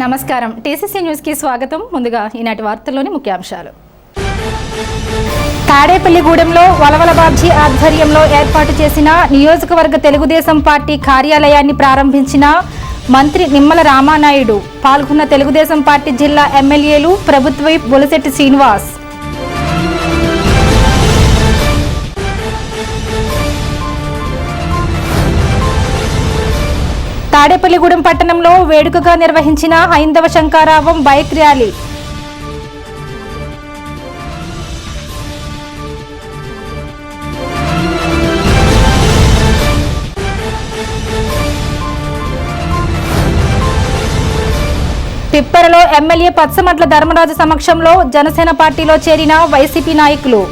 నమస్కారం TCC news కి స్వాగతం. ముందుగా ఈనాటి వార్తల్లోని ముఖ్యాంశాలు. తాడేపల్లిగూడెంలో వలవల బాబ్జీ ఆధ్వర్యంలో ఏర్పాటు చేసిన నియోజకవర్గ తెలుగుదేశం పార్టీ కార్యాలయాన్ని ప్రారంభించిన మంత్రి నిమ్మల రామానాయుడు. పాల్గొన్న తెలుగుదేశం పార్టీ జిల్లా ఎమ్మెల్యేలు ప్రభుత్వ విప్ బొలిశెట్టి శ్రీనివాస్. తాడేపల్లిగూడెం పట్టణంలో వేడుకగా నిర్వహించిన హైందవ శంకారావం బైక్ ర్యాలీ. పిప్పరలో ఎమ్మెల్యే పచ్చమట్ల ధర్మరాజు సమక్షంలో జనసేన పార్టీలో చేరిన వైసీపీ నాయకులు.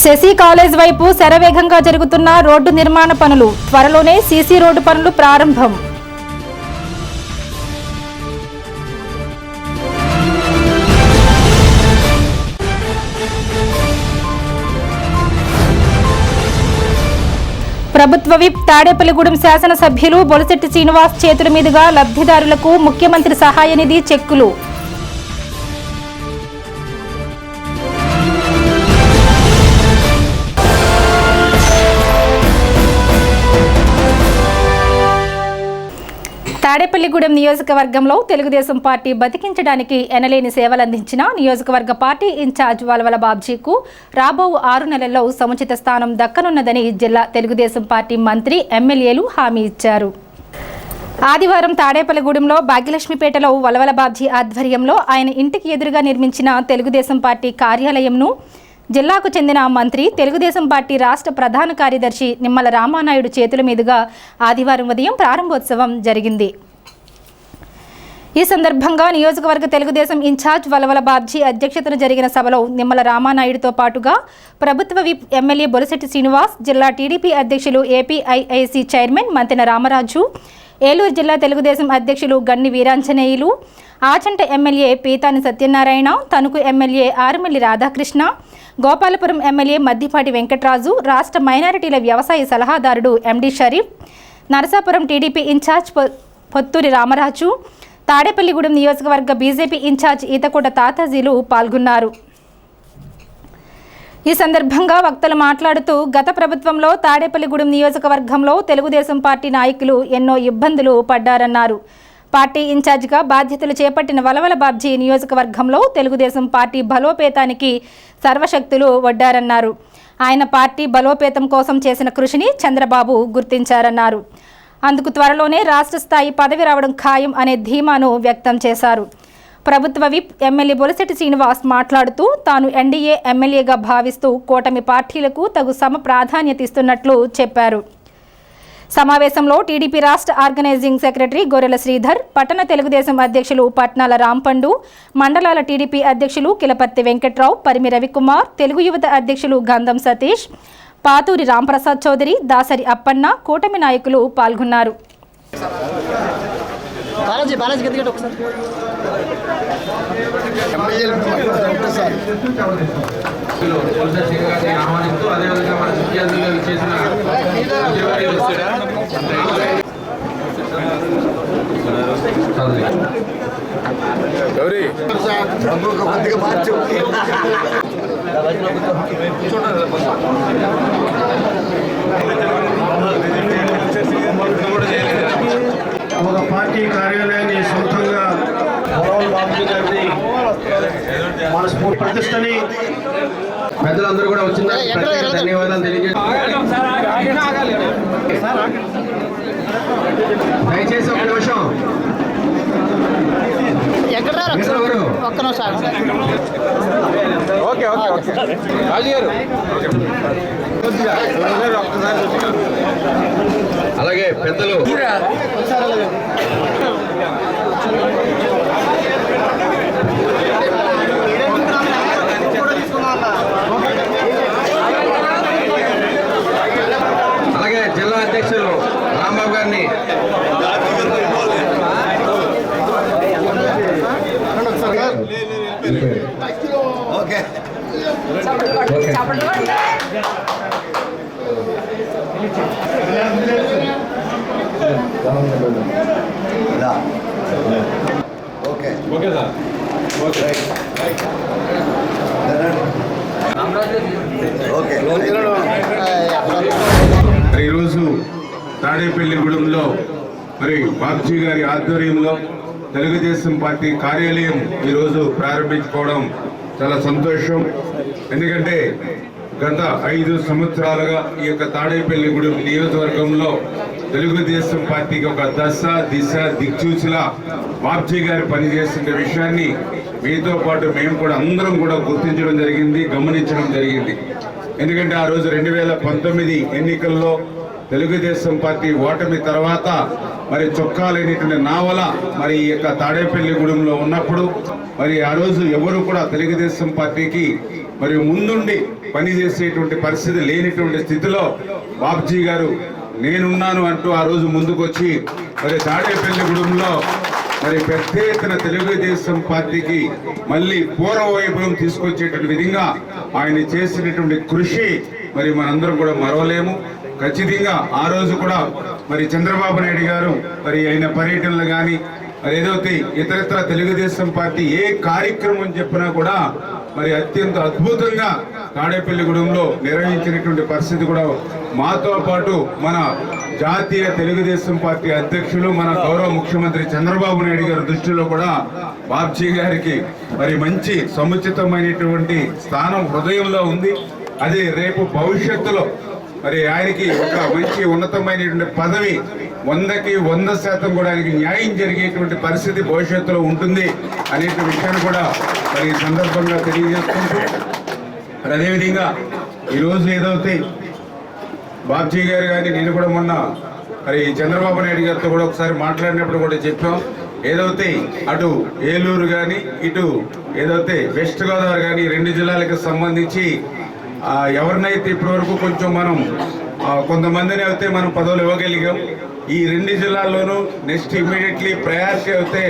శశి కాలేజ్ వైపు శరవేగంగా జరుగుతున్న రోడ్డు నిర్మాణ పనులు. త్వరలోనే సీసీ రోడ్డు పనులు ప్రారంభం. ప్రభుత్వ విప్ తాడేపల్లిగూడెం శాసనసభ్యులు బొలిశెట్టి శ్రీనివాస్ చేతుల మీదుగా లబ్ధిదారులకు ముఖ్యమంత్రి సహాయ నిధి చెక్కులు. తాడేపల్లిగూడెం నియోజకవర్గంలో తెలుగుదేశం పార్టీ బతికించడానికి ఎనలేని సేవలందించిన నియోజకవర్గ పార్టీ ఇన్ఛార్జ్ వలవల బాబ్జీకు రాబో 6 నెలల్లో సముచిత స్థానం దక్కనున్నదని జిల్లా తెలుగుదేశం పార్టీ మంత్రి ఎమ్మెల్యేలు హామీ ఇచ్చారు. ఆదివారం తాడేపల్లిగూడెంలో భాగ్యలక్ష్మిపేటలో వలవల బాబ్జీ ఆధ్వర్యంలో ఆయన ఇంటికి ఎదురుగా నిర్మించిన తెలుగుదేశం పార్టీ కార్యాలయంను జిల్లాకు చెందిన మంత్రి తెలుగుదేశం పార్టీ రాష్ట్ర ప్రధాన కార్యదర్శి నిమ్మల రామానాయుడు చేతుల మీదుగా ఆదివారం ఉదయం ప్రారంభోత్సవం జరిగింది. ఈ సందర్భంగా నియోజకవర్గ తెలుగుదేశం ఇన్ఛార్జ్ వలవల బాబ్జీ అధ్యక్షతన జరిగిన సభలో నిమ్మల రామానాయుడుతో పాటుగా ప్రభుత్వ విప్ ఎమ్మెల్యే బొలిశెట్టి శ్రీనివాస్, జిల్లా టీడీపీ అధ్యక్షులు ఏపీఐఐసి చైర్మన్ మంతెన రామరాజు, ఏలూరు జిల్లా తెలుగుదేశం అధ్యక్షులు Ganni Veeranjaneyulu, Achanta MLA Pithani Satyanarayana, Tanuku MLA Arumalli Radhakrishna, Gopalapuram MLA Maddipati Venkataraju, రాష్ట్ర మైనారిటీల వ్యవసాయ సలహాదారుడు MD Sharif, Narasapuram TDP incharge Potturi Ramaraju, Tadepalligudem నియోజకవర్గ బీజేపీ ఇన్ఛార్జ్ ఈతకోట తాతాజీలు పాల్గొన్నారు. ఈ సందర్భంగా వక్తలు మాట్లాడుతూ గత ప్రభుత్వంలో తాడేపల్లిగూడెం నియోజకవర్గంలో తెలుగుదేశం పార్టీ నాయకులు ఎన్నో ఇబ్బందులు పడ్డారన్నారు. పార్టీ ఇన్ఛార్జిగా బాధ్యతలు చేపట్టిన వలవల బాబ్జీ నియోజకవర్గంలో తెలుగుదేశం పార్టీ బలోపేతానికి సర్వశక్తులు వడ్డారన్నారు. ఆయన పార్టీ బలోపేతం కోసం చేసిన కృషిని చంద్రబాబు గుర్తించారన్నారు. అందుకు త్వరలోనే రాష్ట్ర స్థాయి పదవి రావడం ఖాయం అనే ధీమాను వ్యక్తం చేశారు. ప్రభుత్వ విప్ ఎమ్మెల్యే బొలిశెట్టి శ్రీనివాస్ మాట్లాడుతూ తాను ఎన్డీఏ ఎమ్మెల్యేగా భావిస్తూ కూటమి పార్టీలకు తగు సమ ప్రాధాన్యత ఇస్తున్నట్లు చెప్పారు. సమావేశంలో టీడీపీ రాష్ట్ర ఆర్గనైజింగ్ సెక్రటరీ గొర్రెల శ్రీధర్, పట్టణ తెలుగుదేశం అధ్యక్షులు పట్నాల రాంపండు, మండలాల టీడీపీ అధ్యక్షులు కిలపర్తి వెంకట్రావు, పరిమి రవికుమార్, తెలుగు యువత అధ్యక్షులు గంధం సతీష్, పాతూరి రాంప్రసాద్ చౌదరి, దాసరి అప్పన్న, కూటమి నాయకులు పాల్గొన్నారు. ఒక పార్టీ కార్యాలయాన్ని సొంతంగా మనస్ఫూర్తి ప్రతిష్టని పెద్దలందరూ కూడా వచ్చిన ధన్యవాదాలు తెలియజేస్తాం. దయచేసి ఒక నిమిషం ఓకే ఓకే రాజు గారు అలాగే పెద్దలు అలాగే జిల్లా అధ్యక్షులు రాంబాబు గారిని okay okay sir okay okay ఈరోజు తాడేపల్లిగూడెంలో మరి బాబ్జీ గారి ఆధ్వర్యంలో తెలుగుదేశం పార్టీ కార్యాలయం ఈరోజు ప్రారంభించుకోవడం చాలా సంతోషం. ఎందుకంటే గత 5 సంవత్సరాలుగా ఈ యొక్క తాడేపల్లిగూడెం నియోజకవర్గంలో తెలుగుదేశం పార్టీకి ఒక దశ దిశ దిక్సూచిలా బాబ్జీ గారు పనిచేస్తున్న విషయాన్ని మీతో పాటు మేము కూడా అందరం కూడా గుర్తించడం జరిగింది, గమనించడం జరిగింది. ఎందుకంటే ఆ రోజు 2019 ఎన్నికల్లో తెలుగుదేశం పార్టీ ఓటమి తర్వాత మరి చొక్కాలైనటువంటి నావల మరి ఈ యొక్క తాడేపల్లిగూడెంలో ఉన్నప్పుడు మరి ఆ రోజు ఎవరు కూడా తెలుగుదేశం పార్టీకి మరి ముందుండి పనిచేసేటువంటి పరిస్థితి లేనిటువంటి స్థితిలో బాబ్జీ గారు నేనున్నాను అంటూ ఆ రోజు ముందుకొచ్చి మరి తాడేపల్లిగూడెంలో మరి పెద్ద ఎత్తున తెలుగుదేశం పార్టీకి మళ్ళీ పూర్వ వైభవం తీసుకొచ్చేటువంటి విధంగా ఆయన చేసినటువంటి కృషి మరి మనందరం కూడా మరవలేము. ఖచ్చితంగా ఆ రోజు కూడా మరి చంద్రబాబు నాయుడు గారు మరి ఆయన పర్యటనలు కానీ మరి ఏదైతే ఇతరత్ర తెలుగుదేశం పార్టీ ఏ కార్యక్రమం చెప్పినా కూడా మరి అత్యంత అద్భుతంగా తాడేపల్లిగూడెంలో నిర్వహించినటువంటి పరిస్థితి కూడా మాతో పాటు మన జాతీయ తెలుగుదేశం పార్టీ అధ్యక్షులు మన గౌరవ ముఖ్యమంత్రి చంద్రబాబు నాయుడు గారి దృష్టిలో కూడా బాబ్జీ గారికి మరి మంచి సముచితమైనటువంటి స్థానం హృదయంలో ఉంది. అదే రేపు భవిష్యత్తులో మరి ఆయనకి ఒక మంచి ఉన్నతమైనటువంటి పదవి 100కి 100% కూడా ఆయనకి న్యాయం జరిగేటువంటి పరిస్థితి భవిష్యత్తులో ఉంటుంది అనే విషయాన్ని కూడా మరి ఈ సందర్భంగా తెలియజేసుకుంటూ మరి అదేవిధంగా ఈరోజు ఏదైతే బాబ్జీ గారు కానీ నేను కూడా మొన్న మరి చంద్రబాబు నాయుడు గారితో కూడా ఒకసారి మాట్లాడినప్పుడు కూడా చెప్పాం. ఏదైతే అటు ఏలూరు కానీ ఇటు ఏదైతే వెస్ట్ గోదావరి కానీ 2 జిల్లాలకు సంబంధించి ఎవరినైతే ఇప్పటివరకు కొంచెం మనం కొంతమందిని అయితే మనం పదవులు ఇవ్వగలిగాం. ఈ 2 జిల్లాల్లోనూ నెక్స్ట్ ఇమీడియట్లీ ప్రయారిటీ అయితే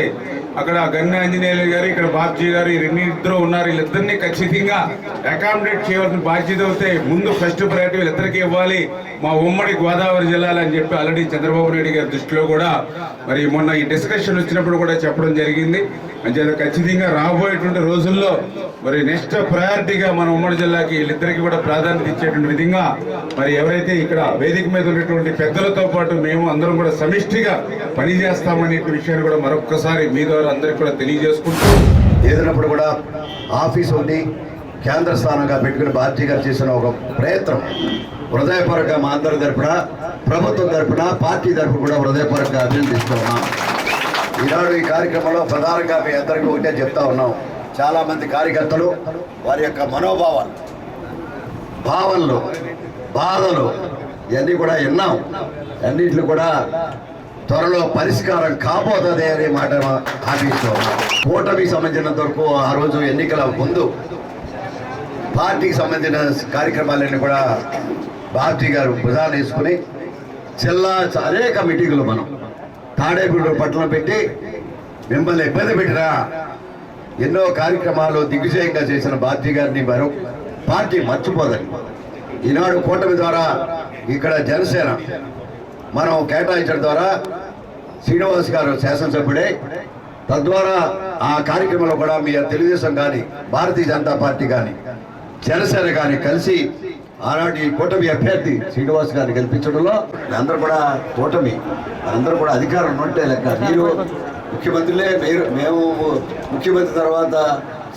అక్కడ గన్నె ఆంజనేయులు గారు, ఇక్కడ బాబ్జీ గారు, ఈ రెండిద్దరు ఉన్నారు. వీళ్ళిద్దరిని ఖచ్చితంగా అకామిడేట్ చేయవలసిన బాధ్యత అయితే ముందు ఫస్ట్ ప్రయారిటీ వీళ్ళిద్దరికి ఇవ్వాలి మా ఉమ్మడి గోదావరి జిల్లాలు అని చెప్పి ఆల్రెడీ చంద్రబాబు నాయుడు గారి దృష్టిలో కూడా మరి మొన్న ఈ డిస్కషన్ వచ్చినప్పుడు కూడా చెప్పడం జరిగింది. అంచేత ఖచ్చితంగా రాబోయేటువంటి రోజుల్లో మరి నెక్స్ట్ ప్రయారిటీగా మన ఉమ్మడి జిల్లాకి వీళ్ళిద్దరికి కూడా ప్రాధాన్యత ఇచ్చేటువంటి విధంగా మరి ఎవరైతే ఇక్కడ వేదిక మీద ఉన్నటువంటి పెద్దలతో పాటు మేము అందరం కూడా సమిష్టిగా పనిచేస్తామనే విషయాన్ని కూడా మరొక్కసారి మీ ద్వారా అందరికీ కూడా తెలియజేసుకుంటూ ఏదైనప్పుడు కూడా ఆఫీస్ ఉంది కేంద్ర స్థానంగా పెట్టుకుని బాబ్జీ గారు చేసిన ఒక ప్రయత్నం హృదయపూర్వకంగా మా అందరి తరపున, ప్రభుత్వం తరపున, పార్టీ తరపున కూడా హృదయపూర్వకంగా అభినందిస్తూ ఉన్నాం. ఈనాడు ఈ కార్యక్రమంలో ప్రధానంగా మీ అందరికీ ఒకటే చెప్తా ఉన్నాం. చాలామంది కార్యకర్తలు వారి యొక్క మనోభావాలు, భావనలు, బాధలు ఇవన్నీ కూడా విన్నాం. అన్నింటిలో కూడా త్వరలో పరిష్కారం కాబోతుంది అనే మాట ఆశిస్తూ ఉన్నాం. కూటమికి సంబంధించినంత వరకు ఆ రోజు ఎన్నికల ముందు పార్టీకి సంబంధించిన కార్యక్రమాలన్నీ కూడా బాబ్జీ గారు భుజాన వేసుకుని జిల్లా అనేక మీటింగులు మనం తాడేపల్లి పట్టణం పెట్టి మిమ్మల్ని ఇబ్బంది పెట్టినా ఎన్నో కార్యక్రమాలు దిగ్విజయంగా చేసిన బాబ్జీ గారిని మరో పార్టీ మర్చిపోదని ఈనాడు కూటమి ద్వారా ఇక్కడ జనసేన మనం కేటాయించడం ద్వారా శ్రీనివాస్ గారు శాసనసభ్యుడే, తద్వారా ఆ కార్యక్రమంలో కూడా మీ తెలుగుదేశం కానీ భారతీయ జనతా పార్టీ కానీ జనసేన కానీ కలిసి ఆనాటి కూటమి అభ్యర్థి శ్రీనివాస్ గారిని గెలిపించడంలో అందరూ కూడా కూటమి అందరూ కూడా అధికారం ఉంటే లెక్క. మీరు ముఖ్యమంత్రులే, మేము ముఖ్యమంత్రి తర్వాత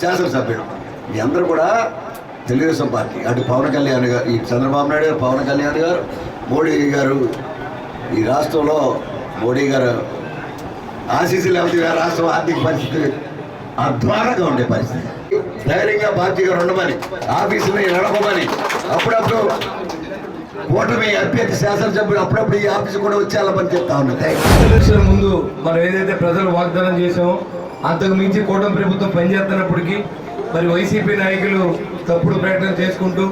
శాసనసభ్యుడు, మీ అందరూ కూడా తెలుగుదేశం పార్టీ. అటు పవన్ కళ్యాణ్ గారు, ఈ చంద్రబాబు నాయుడు గారు, పవన్ కళ్యాణ్ గారు, మోడీ గారు, ఈ రాష్ట్రంలో మోడీ గారు ఆశీస్సులు లేకపోతే రాష్ట్రం ఆర్థిక పరిస్థితి అధ్వానంగా ఉండే పరిస్థితి. ధైర్యంగా బాబ్జీ గారు ఉండమని, ఆఫీసుని నడపమని, అప్పుడప్పుడు కూటమి అభ్యర్థి శాసనసభ్యులు అప్పుడప్పుడు ఈ ఆఫీసు కూడా వచ్చేయాలని చెప్తా ఉన్నాయి. ఎలక్షన్ ముందు మనం ఏదైతే ప్రజలు వాగ్దానం చేసామో అంతకు మించి కూటమి ప్రభుత్వం పనిచేస్తున్నప్పటికీ మరి వైసీపీ నాయకులు తప్పుడు ప్రకటన చేసుకుంటూ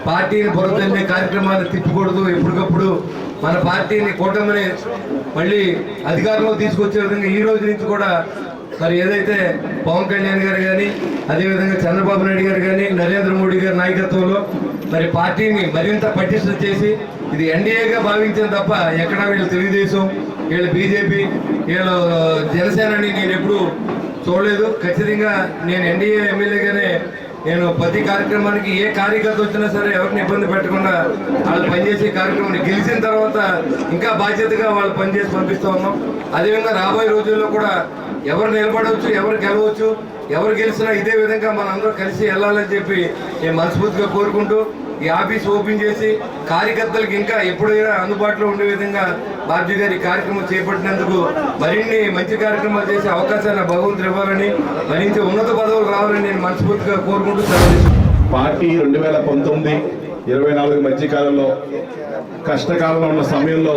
పార్టీని బురదల్లే కార్యక్రమాన్ని తిప్పకూడదు, ఎప్పటికప్పుడు మన పార్టీని కూటమిని మళ్ళీ అధికారంలో తీసుకొచ్చే విధంగా ఈ రోజు నుంచి కూడా మరి ఏదైతే పవన్ కళ్యాణ్ గారు కానీ అదేవిధంగా చంద్రబాబు నాయుడు గారు కానీ నరేంద్ర మోడీ గారి నాయకత్వంలో మరి పార్టీని మరింత పటిష్టం చేసి ఇది ఎన్డీఏగా భావించాను తప్ప ఎక్కడ వీళ్ళు తెలుగుదేశం, వీళ్ళు బీజేపీ, వీళ్ళు జనసేనని నేను ఎప్పుడు చూడలేదు. ఖచ్చితంగా నేను ఎన్డీఏ ఎమ్మెల్యేగానే నేను ప్రతి కార్యక్రమానికి ఏ కార్యకర్త వచ్చినా సరే ఎవరిని ఇబ్బంది పెట్టకుండా వాళ్ళు పనిచేసే కార్యక్రమాన్ని గెలిచిన తర్వాత ఇంకా బాధ్యతగా వాళ్ళు పనిచేసి పంపిస్తూ ఉన్నాం. అదేవిధంగా రాబోయే రోజుల్లో కూడా ఎవరు నిలబడవచ్చు, ఎవరు గెలవచ్చు, ఎవరు గెలిచినా ఇదే విధంగా మనందరూ కలిసి వెళ్ళాలని చెప్పి నేను మనస్ఫూర్తిగా కోరుకుంటూ ఈ ఆఫీస్ ఓపెన్ చేసి కార్యకర్తలకు ఇంకా ఎప్పుడైనా అందుబాటులో ఉండే విధంగా బాబ్జీ గారి కార్యక్రమం చేపట్టినందుకు మరిన్ని మంచి కార్యక్రమాలు చేసే అవకాశాన్ని భగవంతుడు ఇవ్వాలని, మరింత ఉన్నత పదవులు రావాలని నేను మనస్ఫూర్తిగా కోరుకుంటూ పార్టీ 2019-24 మధ్య కాలంలో కష్టకాలంలో ఉన్న సమయంలో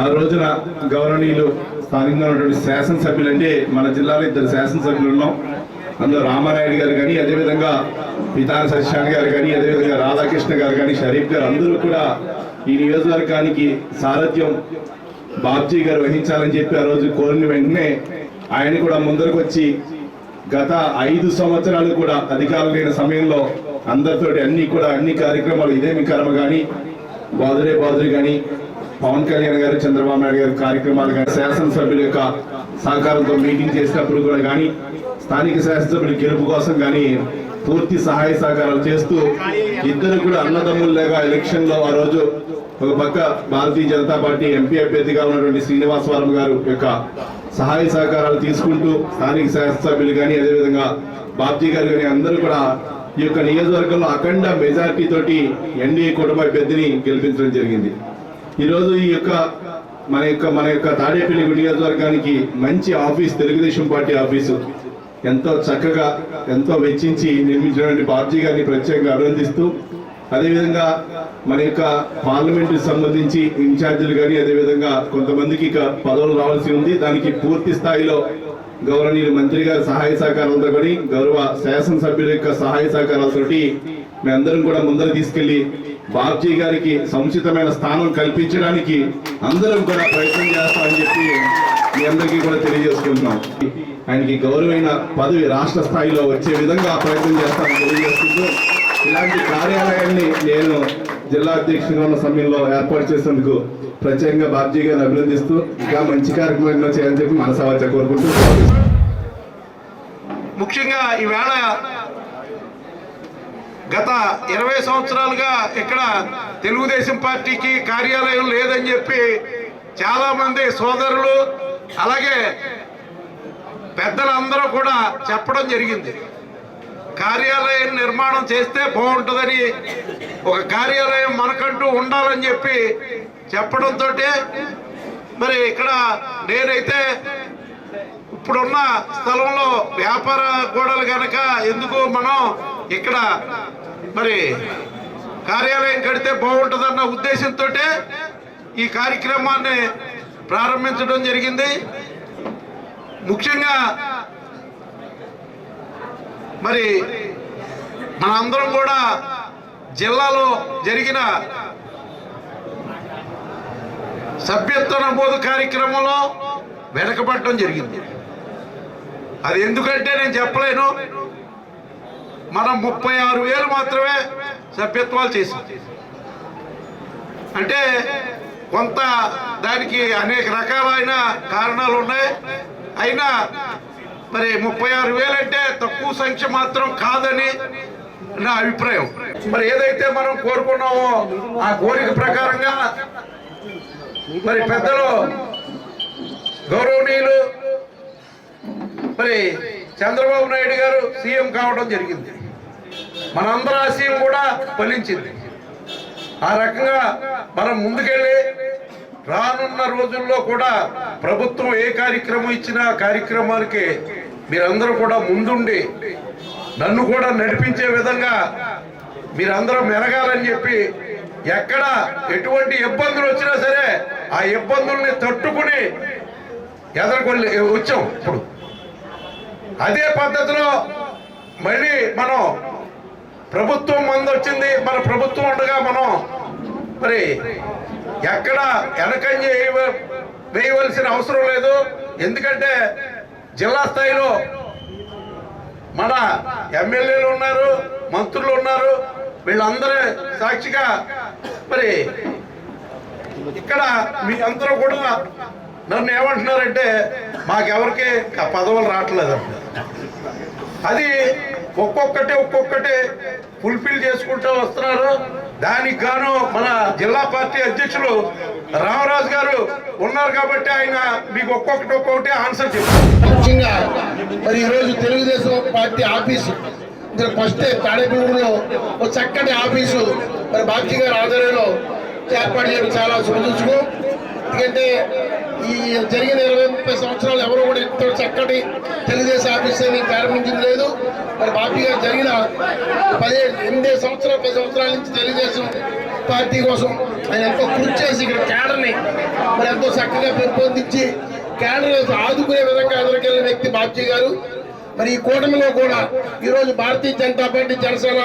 ఆ రోజున గౌరవనీయులు స్థానికంగా ఉన్నటువంటి శాసనసభ్యులు, అంటే మన జిల్లాలో 2 శాసనసభ్యులు ఉన్నాం. అందులో రామానాయుడు గారు కానీ, అదేవిధంగా పితాన సత్యనారాయణ గారు కానీ, అదేవిధంగా రాధాకృష్ణ గారు కానీ, షరీఫ్ గారు అందరూ కూడా ఈ నియోజకవర్గానికి సారథ్యం బాబ్జీ గారు వహించాలని చెప్పి ఆ రోజు కోరిన వెంటనే ఆయన కూడా ముందరకు వచ్చి గత 5 సంవత్సరాలు కూడా అధికారులు లేని సమయంలో అందరితోటి అన్ని కార్యక్రమాలు ఇదేమి కర్మ కానీ, బాదురే కానీ, పవన్ కళ్యాణ్ గారు, చంద్రబాబు నాయుడు గారి కార్యక్రమాలు కానీ, శాసనసభ్యుల యొక్క సహకారంతో మీటింగ్ చేసినప్పుడు కూడా కానీ, స్థానిక శాసనసభ్యుల గెలుపు కోసం కానీ పూర్తి సహాయ సహకారాలు చేస్తూ ఇద్దరు కూడా అన్నదమ్ముల్లాగా ఎలక్షన్ లో ఆ రోజు ఒక పక్క భారతీయ జనతా పార్టీ ఎంపీ అభ్యర్థిగా ఉన్నటువంటి శ్రీనివాసవరం గారు యొక్క సహాయ సహకారాలు తీసుకుంటూ స్థానిక శాసనసభ్యులు కానీ, అదేవిధంగా బాబ్జీ గారు కానీ అందరూ కూడా ఈ యొక్క నియోజకవర్గంలో అఖండ మెజార్టీ తోటి ఎన్డీఏ కుటుంబ అభ్యర్థిని గెలిపించడం జరిగింది. ఈరోజు ఈ యొక్క మన యొక్క తాడేపల్లి నియోజకవర్గానికి మంచి ఆఫీస్, తెలుగుదేశం పార్టీ ఆఫీసు ఎంతో చక్కగా ఎంతో వెచ్చించి నిర్మించినటువంటి బాబ్జీ గారిని ప్రత్యేకంగా అభినందిస్తూ, అదేవిధంగా మన యొక్క పార్లమెంటుకి సంబంధించి ఇన్ఛార్జీలు కానీ, అదేవిధంగా కొంతమందికి ఇక పదవులు రావాల్సి ఉంది. దానికి పూర్తి స్థాయిలో గౌరవనీయులు మంత్రి గారి సహాయ సహకారాలతో కానీ, గౌరవ శాసనసభ్యుల యొక్క సహాయ సహకారాలతోటి మేమందరం కూడా ముందర తీసుకెళ్లి బాబ్జీ గారికి సముచితమైన స్థానం కల్పించడానికి అందరం కూడా ప్రయత్నం చేస్తామని చెప్పి మీ అందరికీ కూడా తెలియజేసుకుంటున్నాం. ఆయనకి గౌరవమైన పదవి రాష్ట్ర స్థాయిలో వచ్చే విధంగా ప్రయత్నం చేస్తామని తెలియజేసుకుంటూ, ఇలాంటి కార్యాలయాన్ని నేను జిల్లా అధ్యక్షుడిగా ఉన్న సమయంలో ఏర్పాటు చేసేందుకు ప్రత్యేకంగా బాబ్జీ గారిని అభినందిస్తూ ఇంకా మంచి కార్యక్రమం చేయాలని చెప్పి మనసావాచ కోరుకుంటూ, ముఖ్యంగా ఈవేళ గత 20 సంవత్సరాలుగా ఇక్కడ తెలుగుదేశం పార్టీకి కార్యాలయం లేదని చెప్పి చాలా మంది సోదరులు అలాగే పెద్దలందరూ కూడా చెప్పడం జరిగింది. కార్యాలయం నిర్మాణం చేస్తే బాగుంటుందని, ఒక కార్యాలయం మనకంటూ ఉండాలని చెప్పి చెప్పడంతో మరి ఇక్కడ నేనైతే ఇప్పుడున్న స్థలంలో వ్యాపార గోడలు కనుక ఎందుకు మనం ఇక్కడ మరి కార్యాలయం కడితే బాగుంటుందన్న ఉద్దేశంతో ఈ కార్యక్రమాన్ని ప్రారంభించడం జరిగింది. ముఖ్యంగా మరి మనందరం కూడా జిల్లాలో జరిగిన సభ్యత్వ నమోదు కార్యక్రమంలో వెనకబడటం జరిగింది. అది ఎందుకంటే నేను చెప్పలేను. మనం 36,000 మాత్రమే సభ్యత్వాలు చేసాం. అంటే కొంత దానికి అనేక రకాలైన కారణాలు ఉన్నాయి. అయినా మరి 36,000 అంటే తక్కువ సంఖ్య మాత్రం కాదని నా అభిప్రాయం. మరి ఏదైతే మనం కోరుకున్నామో ఆ కోరిక ప్రకారంగా మరి పెద్దలు గౌరవనీయులు మరి చంద్రబాబు నాయుడు గారు సీఎం కావడం జరిగింది. మనందరి ఆశయం కూడా ఫలించింది. ఆ రకంగా మనం ముందుకెళ్ళి రానున్న రోజుల్లో కూడా ప్రభుత్వం ఏ కార్యక్రమం ఇచ్చినా కార్యక్రమానికి మీరందరూ కూడా ముందుండి నన్ను కూడా నడిపించే విధంగా మీరందరూ మెరగాలని చెప్పి, ఎక్కడ ఎటువంటి ఇబ్బందులు వచ్చినా సరే ఆ ఇబ్బందుల్ని తట్టుకుని ఎదుర్కొని వచ్చాం. ఇప్పుడు అదే పద్ధతిలో మళ్ళీ మనం ప్రభుత్వం మంది వచ్చింది, మన ప్రభుత్వం ఉండగా మనం మరి ఎక్కడ వెనకంజ వేయవలసిన అవసరం లేదు. ఎందుకంటే జిల్లా స్థాయిలో మన ఎమ్మెల్యేలు ఉన్నారు, మంత్రులు ఉన్నారు, వీళ్ళందరూ సాక్షిగా మరి ఇక్కడ మీ అందరూ కూడా నన్ను ఏమంటున్నారంటే మాకెవరికి పదవులు రావట్లేదు. అది ఒక్కొక్కటి ఫుల్ఫిల్ చేసుకుంటూ వస్తున్నారు. దానికి గాను మన జిల్లా పార్టీ అధ్యక్షులు రామరాజు గారు ఉన్నారు కాబట్టి ఆయన మీకు ఒక్కొక్కటి ఆన్సర్ చెప్తారు. ముఖ్యంగా మరి ఈరోజు తెలుగుదేశం పార్టీ ఆఫీసు ఫస్ట్ తాడేపల్లిలో ఒక చక్కటి ఆఫీసు మరి బాబ్జీ గారి ఆధ్వర్యంలో ఏర్పాటు చేయడం చాలా శుభసూచకం. ఎందుకంటే ఈ జరిగిన 20-30 సంవత్సరాలు ఎవరు కూడా ఇంత చక్కటి తెలుగుదేశం ఆఫీస్ అని ప్రారంభించింది లేదు. మరి బాబీ గారు జరిగిన 10 సంవత్సరాల నుంచి తెలుగుదేశం పార్టీ కోసం ఆయన ఎంతో కృషి చేసి ఇక్కడ క్యాడర్ని మరి ఎంతో చక్కగా పెంపొందించి క్యాడర్ ఆదుకునే విధంగా ఎదురుకెళ్ళిన వ్యక్తి బాబ్జీ గారు. మరి ఈ కూటమిలో కూడా ఈరోజు భారతీయ జనతా పార్టీ, జనసేన,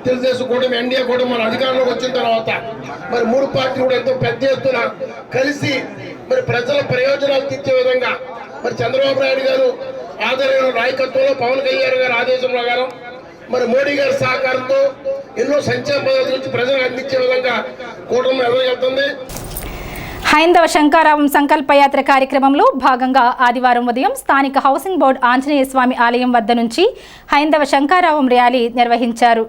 తెలుగుదేశం కూటమి, ఎన్డీఏ కూటమి మన అధికారంలోకి వచ్చిన తర్వాత మరి 3 పార్టీలు కూడా ఎంతో పెద్ద ఎత్తున కలిసి మరి ప్రజల ప్రయోజనాలు తీర్చే విధంగా మరి చంద్రబాబు నాయుడు గారు ఆధ్వర్యంలో నాయకత్వంలో, పవన్ కళ్యాణ్ గారి ఆదేశం ప్రకారం మరి మోడీ గారి సహకారంతో ఎన్నో సంక్షేమ పథకాల నుంచి ప్రజలకు అందించే విధంగా కూటమి ఎదురుకెళ్తుంది. హైందవ శంకారావం సంకల్పయాత్ర కార్యక్రమంలో భాగంగా ఆదివారం ఉదయం స్థానిక హౌసింగ్ బోర్డు ఆంజనేయ స్వామి ఆలయం వద్ద నుంచి హైందవ శంకారావం ర్యాలీ నిర్వహించారు.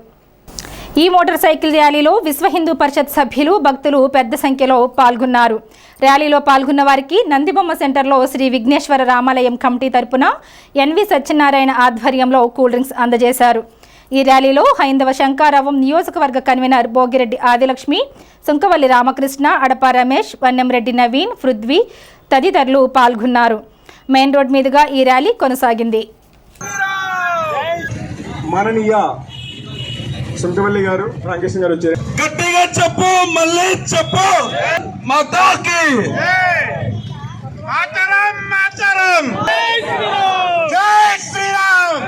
ఈ మోటార్ సైకిల్ ర్యాలీలో విశ్వ హిందూ పరిషత్ సభ్యులు, భక్తులు పెద్ద సంఖ్యలో పాల్గొన్నారు. ర్యాలీలో పాల్గొన్న వారికి నందిబొమ్మ సెంటర్లో శ్రీ విఘ్నేశ్వర రామాలయం కమిటీ తరపున ఎన్వి సత్యనారాయణ ఆధ్వర్యంలో కూల్ డ్రింక్స్ అందజేశారు. ఈ ర్యాలీలో హైందవ శంకారావం నియోజకవర్గ కన్వీనర్ భోగిరెడ్డి ఆదిలక్ష్మి, సుంకవల్లి రామకృష్ణ, అడప రమేష్, వన్నెంరెడ్డి నవీన్, పృథ్వీ తదితరులు పాల్గొన్నారు. మెయిన్ రోడ్ మీదుగా ఈ ర్యాలీ కొనసాగింది. మాననీయ సుంకవల్లి గారు, రామకృష్ణ గారు వచ్చారు. గట్టిగా చెప్పు, మళ్ళీ చెప్పు. మాతాకి మాతరం, మాతరం, జై శ్రీరామ్,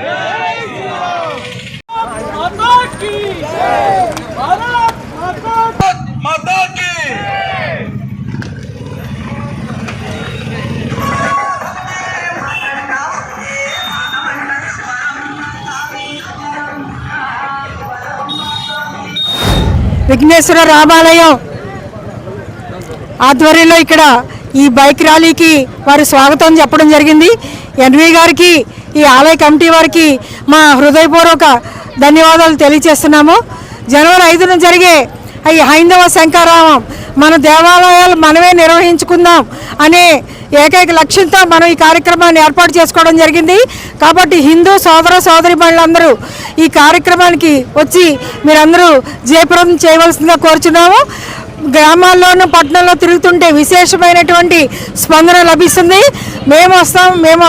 మాతాకి భారత్ మాతాకి. విఘ్నేశ్వర రామాలయం ఆధ్వర్యంలో ఇక్కడ ఈ బైక్ ర్యాలీకి వారు స్వాగతం చెప్పడం జరిగింది. ఎన్వి గారికి, ఈ ఆలయ కమిటీ వారికి మా హృదయపూర్వక ధన్యవాదాలు తెలియజేస్తున్నాము. జనవరి 5న జరిగే ఈ హైందవ శంకారావం మన దేవాలయాలు మనమే నిర్వహించుకుందాం అనే ఏకైక లక్ష్యంతో మనం ఈ కార్యక్రమాన్ని ఏర్పాటు చేసుకోవడం జరిగింది. కాబట్టి హిందూ సోదర సోదరీమణులందరూ ఈ కార్యక్రమానికి వచ్చి మీరందరూ జయప్రదం చేయవలసిందిగా కోరుచున్నాము. గ్రామాల్లోనూ పట్టణంలో తిరుగుతుంటే విశేషమైనటువంటి స్పందన లభిస్తుంది. మేము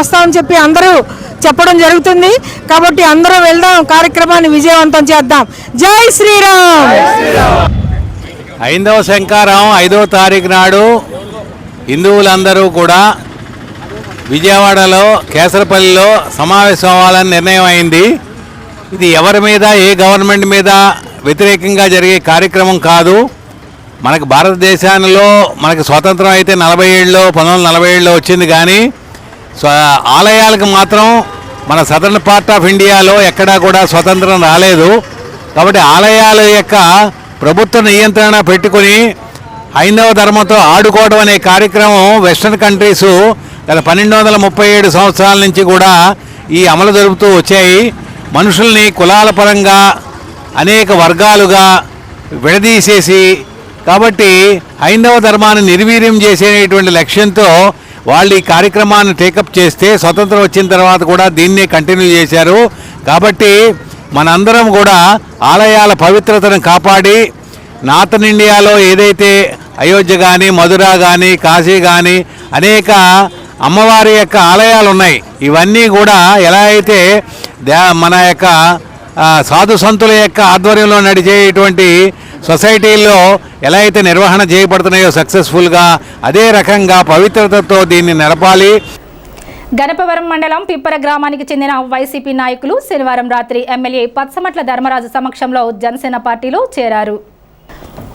వస్తామని చెప్పి అందరూ చెప్పడం జరుగుతుంది. కాబట్టి అందరూ వెళ్దాం, కార్యక్రమాన్ని విజయవంతం చేద్దాం. జై శ్రీరామ్. హైందవ శంకారావం 5వ తారీఖు నాడు హిందువులందరూ కూడా విజయవాడలో కేసరపల్లిలో సమావేశం అవ్వాలని నిర్ణయం అయింది. ఇది ఎవరి మీద, ఏ గవర్నమెంట్ మీద వ్యతిరేకంగా జరిగే కార్యక్రమం కాదు. మనకు భారతదేశంలో మనకు స్వాతంత్రం అయితే 1947లో వచ్చింది. కానీ ఆలయాలకు మాత్రం మన సదర్న్ పార్ట్ ఆఫ్ ఇండియాలో ఎక్కడా కూడా స్వతంత్రం రాలేదు. కాబట్టి ఆలయాల యొక్క ప్రభుత్వ నియంత్రణ పెట్టుకుని హైందవ ధర్మంతో ఆడుకోవడం అనే కార్యక్రమం వెస్ట్రన్ కంట్రీసు గత 1237 సంవత్సరాల నుంచి కూడా ఈ అమలు జరుపుతూ వచ్చాయి. మనుషుల్ని కులాల పరంగా అనేక వర్గాలుగా విడదీసేసి, కాబట్టి హైందవ ధర్మాన్ని నిర్వీర్యం చేసేటువంటి లక్ష్యంతో వాళ్ళు ఈ కార్యక్రమాన్ని టేకప్ చేస్తే స్వతంత్రం వచ్చిన తర్వాత కూడా దీన్నే కంటిన్యూ చేశారు. కాబట్టి మనందరం కూడా ఆలయాల పవిత్రతను కాపాడి నార్థన్ ఇండియాలో ఏదైతే అయోధ్య కానీ, మధుర కానీ, కాశీ కానీ అనేక అమ్మవారి యొక్క ఆలయాలు ఉన్నాయి. ఇవన్నీ కూడా ఎలా అయితే మన యొక్క సాధు సంతుల యొక్క ఆధ్వర్యంలో నడిచేటువంటి సొసైటీల్లో ఎలా అయితే నిర్వహణ చేయబడుతున్నాయో సక్సెస్ఫుల్గా, అదే రకంగా పవిత్రతతో దీన్ని నడపాలి. గణపవరం మండలం పిప్పర గ్రామానికి చెందిన వైసీపీ నాయకులు శనివారం రాత్రి ఎమ్మెల్యే పచ్చమట్ల ధర్మరాజు సమక్షంలో జనసేన పార్టీలో చేరారు.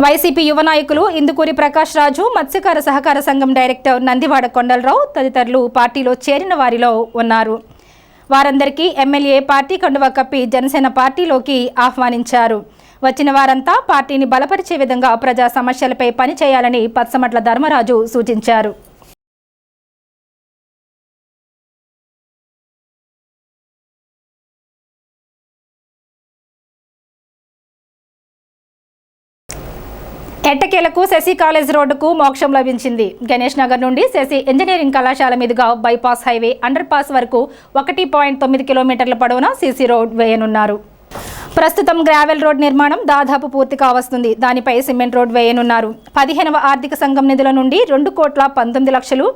వైసీపీ యువ నాయకులు ఇందుకూరి ప్రకాష్ రాజు, మత్స్యకార సహకార సంఘం డైరెక్టర్ నందివాడ కొండలరావు తదితరులు పార్టీలో చేరిన వారిలో ఉన్నారు. వారందరికీ ఎమ్మెల్యే పార్టీ కండువా కప్పి జనసేన పార్టీలోకి ఆహ్వానించారు. వచ్చిన వారంతా పార్టీని బలపరిచే విధంగా ప్రజా సమస్యలపై పనిచేయాలని పత్సమట్ల ధర్మరాజు సూచించారు. ఎట్టకేలకు శశి కాలేజ్ రోడ్డుకు మోక్షం లభించింది. గణేష్ నగర్ నుండి శశి ఇంజనీరింగ్ కళాశాల మీదుగా బైపాస్ హైవే అండర్ పాస్ వరకు 1.9 కిలోమీటర్ల పొడవున సీసీ రోడ్ వేయనున్నారు. ప్రస్తుతం గ్రావెల్ రోడ్ నిర్మాణం దాదాపు పూర్తి కావస్తుంది. దానిపై సిమెంట్ రోడ్ వేయనున్నారు. 15వ ఆర్థిక సంఘం నిధుల నుండి 2,19,00,000,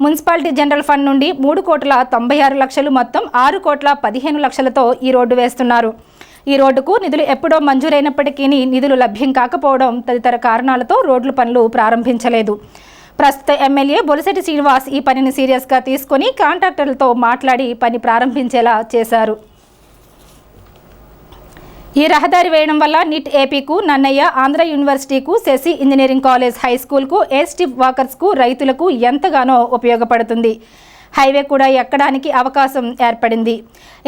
మున్సిపాలిటీ జనరల్ ఫండ్ నుండి 3,96,00,000, మొత్తం 6,15,00,000తో ఈ రోడ్డు వేస్తున్నారు. ఈ రోడ్డుకు నిధులు ఎప్పుడో మంజూరైనప్పటికీ నిధులు లభ్యం కాకపోవడం తదితర కారణాలతో రోడ్ల పనులు ప్రారంభించలేదు. ప్రస్తుత ఎమ్మెల్యే బొలిశెట్టి శ్రీనివాస్ ఈ పనిని సీరియస్గా తీసుకుని కాంట్రాక్టర్లతో మాట్లాడి పని ప్రారంభించేలా చేశారు. ఈ రహదారి వేయడం వల్ల నిట్ ఏపీకు, నన్నయ్య ఆంధ్ర యూనివర్సిటీకు, శశి ఇంజనీరింగ్ కాలేజ్ హై స్కూల్కు, ఏఎస్టీ వాకర్స్కు, రైతులకు ఎంతగానో ఉపయోగపడుతుంది. హైవే కూడా ఎక్కడానికి అవకాశం ఏర్పడింది.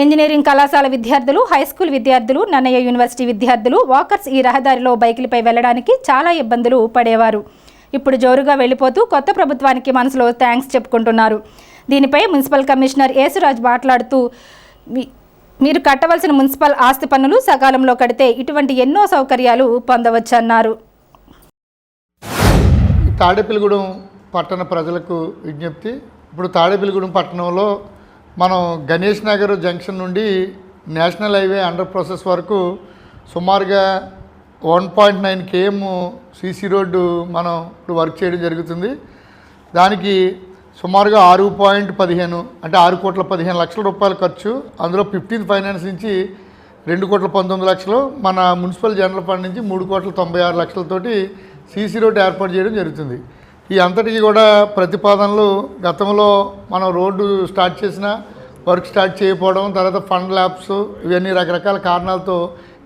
ఇంజనీరింగ్ కళాశాల విద్యార్థులు, హైస్కూల్ విద్యార్థులు, నన్నయ్య యూనివర్సిటీ విద్యార్థులు, వాకర్స్ ఈ రహదారిలో బైకులపై వెళ్లడానికి చాలా ఇబ్బందులు పడేవారు. ఇప్పుడు జోరుగా వెళ్లిపోతూ కొత్త ప్రభుత్వానికి మనసులో థ్యాంక్స్ చెప్పుకుంటున్నారు. దీనిపై మున్సిపల్ కమిషనర్ యేసురాజ్ మాట్లాడుతూ, మీరు కట్టవలసిన మున్సిపల్ ఆస్తి పన్నులు సకాలంలో కడితే ఇటువంటి ఎన్నో సౌకర్యాలు పొందవచ్చన్నారు. తాడేపల్లిగూడెం పట్టణ ప్రజలకు విజ్ఞప్తి. ఇప్పుడు తాడేపల్లిగూడెం పట్టణంలో మనం గణేష్ నగర్ జంక్షన్ నుండి నేషనల్ హైవే అండర్ ప్రాసెస్ వరకు సుమారుగా 1.9 km సీసీ రోడ్డు మనం ఇప్పుడు వర్క్ చేయడం జరుగుతుంది. దానికి సుమారుగా 6.15 అంటే 6,15,00,000 రూపాయలు ఖర్చు. అందులో 15th ఫైనాన్స్ నుంచి 2,19,00,000, మన మున్సిపల్ జనరల్ ఫండ్ నుంచి 3,96,00,000తోటి సీసీ రోడ్డు ఏర్పాటు చేయడం జరుగుతుంది. ఈ అంతటికి కూడా ప్రతిపాదనలు గతంలో మనం రోడ్డు స్టార్ట్ చేసిన వర్క్ స్టార్ట్ చేయకపోవడం, తర్వాత ఫండ్ ల్యాబ్స్, ఇవన్నీ రకరకాల కారణాలతో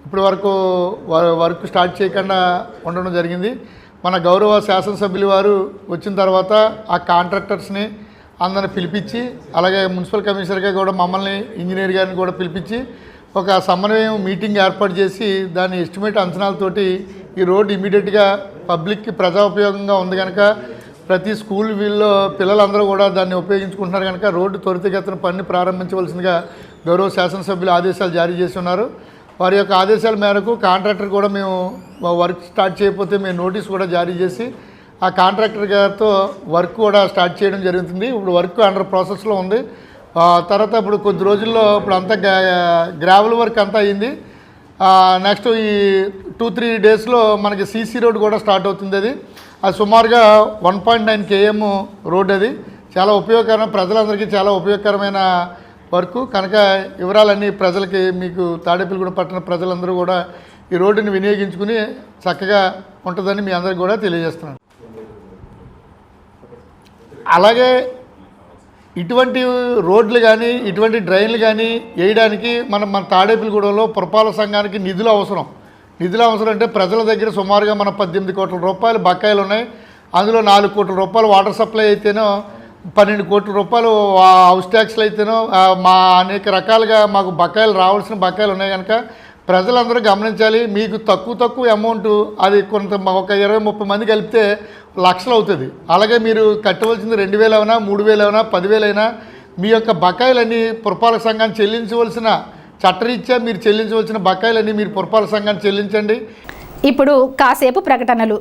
ఇప్పటి వరకు వర్క్ స్టార్ట్ చేయకుండా ఉండడం జరిగింది. మన గౌరవ శాసనసభ్యులు వారు వచ్చిన తర్వాత ఆ కాంట్రాక్టర్స్ని అందరిని పిలిపించి, అలాగే మున్సిపల్ కమిషనర్గా కూడా మమ్మల్ని ఇంజనీర్ గారిని కూడా పిలిపించి ఒక సమన్వయం మీటింగ్ ఏర్పాటు చేసి దాని ఎస్టిమేట్ అంచనాలతోటి ఈ రోడ్డు ఇమీడియట్గా పబ్లిక్కి ప్రజా ఉపయోగంగా ఉంది కనుక ప్రతి స్కూల్ వీళ్ళలో పిల్లలందరూ కూడా దాన్ని ఉపయోగించుకుంటున్నారు కనుక రోడ్డు త్వరితగతిన పని ప్రారంభించవలసిందిగా గౌరవ శాసనసభ్యులు ఆదేశాలు జారీ చేసి ఉన్నారు. వారి యొక్క ఆదేశాల మేరకు కాంట్రాక్టర్ కూడా మేము వర్క్ స్టార్ట్ చేయకపోతే మేము నోటీస్ కూడా జారీ చేసి ఆ కాంట్రాక్టర్ గారితో వర్క్ కూడా స్టార్ట్ చేయడం జరుగుతుంది. ఇప్పుడు వర్క్ అండర్ ప్రాసెస్లో ఉంది. తర్వాత ఇప్పుడు కొద్ది రోజుల్లో ఇప్పుడు అంతా గ్రావెల్ వర్క్ అంతా అయింది. నెక్స్ట్ ఈ 2-3 డేస్లో మనకి సీసీ రోడ్ కూడా స్టార్ట్ అవుతుంది. అది సుమారుగా 1.9 km రోడ్. అది చాలా ఉపయోగకరం, ప్రజలందరికీ చాలా ఉపయోగకరమైన వర్క్ కనుక వివరాలన్నీ ప్రజలకి మీకు తాడేపల్లిగూడెం పట్టణ ప్రజలందరూ కూడా ఈ రోడ్డుని వినియోగించుకుని చక్కగా ఉంటుందని మీ అందరికీ కూడా తెలియజేస్తున్నాను. అలాగే ఇటువంటి రోడ్లు కానీ ఇటువంటి డ్రైన్లు కానీ వేయడానికి మన తాడేపల్లిగూడెంలో పురపాలక సంఘానికి నిధులు అవసరం అంటే ప్రజల దగ్గర సుమారుగా మన 18 కోట్ల రూపాయలు బకాయిలు ఉన్నాయి. అందులో 4 కోట్ల రూపాయలు వాటర్ సప్లై అయితేనో, 12 కోట్ల రూపాయలు హౌస్ ట్యాక్స్లు అయితేనో, మా అనేక రకాలుగా మాకు బకాయిలు రావాల్సిన బకాయిలు ఉన్నాయి కనుక ప్రజలందరూ గమనించాలి. మీకు తక్కువ అమౌంట్ అది కొంత ఒక 20-30 మంది కలిపితే లక్షలు అవుతుంది. అలాగే మీరు కట్టవలసింది 2,000 అయినా, 3,000 అయినా, 10,000 అయినా మీ యొక్క బకాయిలన్నీ పురపాలక సంఘాన్ని చెల్లించవలసిన చట్టరీత్యా మీరు చెల్లించవలసిన బకాయిలన్నీ మీరు పురపాలక సంఘాన్ని చెల్లించండి. ఇప్పుడు కాసేపు ప్రకటనలు.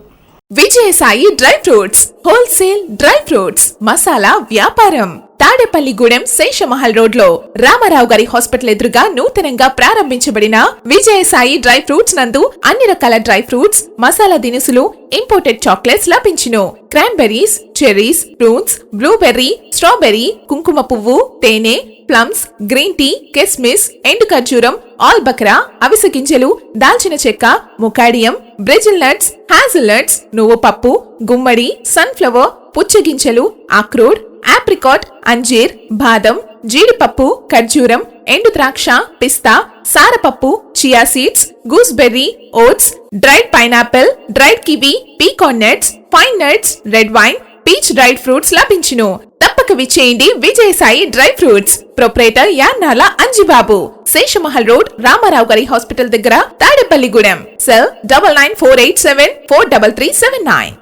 Vijayasai dry fruits wholesale dry fruits masala వ్యాపారం తాడేపల్లిగూడెం శేషమహల్ రోడ్ లో రామారావు గారి హాస్పిటల్ ఎదురుగా నూతనంగా ప్రారంభించబడిన విజయసాయి డ్రై ఫ్రూట్స్ నందు అన్ని రకాల డ్రై ఫ్రూట్స్, మసాలా దినుసులు, ఇంపోర్టెడ్ చాక్లెట్స్ లభించును. Cranberries, cherries, fruits, blueberry, strawberry, కుంకుమ పువ్వు, తేనె, ప్లమ్స్, గ్రీన్ టీ, కిస్మిస్, ఎండు ఖర్జూరం, ఆల్బక్రా, అవిసె గింజలు, దాల్చిన చెక్క, ముకాడియం, బ్రెజిల్ నట్స్, హ్యాజిల్ నట్స్, నువ్వు పప్పు, గుమ్మడి, సన్ఫ్లవర్, పుచ్చగింజలు, అక్రోడ్, ఆప్రికాట్, అంజీర్, బాదం, జీడిపప్పు, ఖర్జూరం, ఎండు ద్రాక్ష, పిస్తా, సారపప్పు, chia seeds, gooseberry, oats, dried pineapple, dried kiwi, pecan nuts, pine nuts, red wine, peach dried fruits లభించును. తప్పక విచ్చేయండి Vijayasai dry fruits. Proprietor Yannala Anjibabu, Seshamahal road, Ramarao గారి హాస్పిటల్ దగ్గర, Tadepalligudem. Cell 9948743379.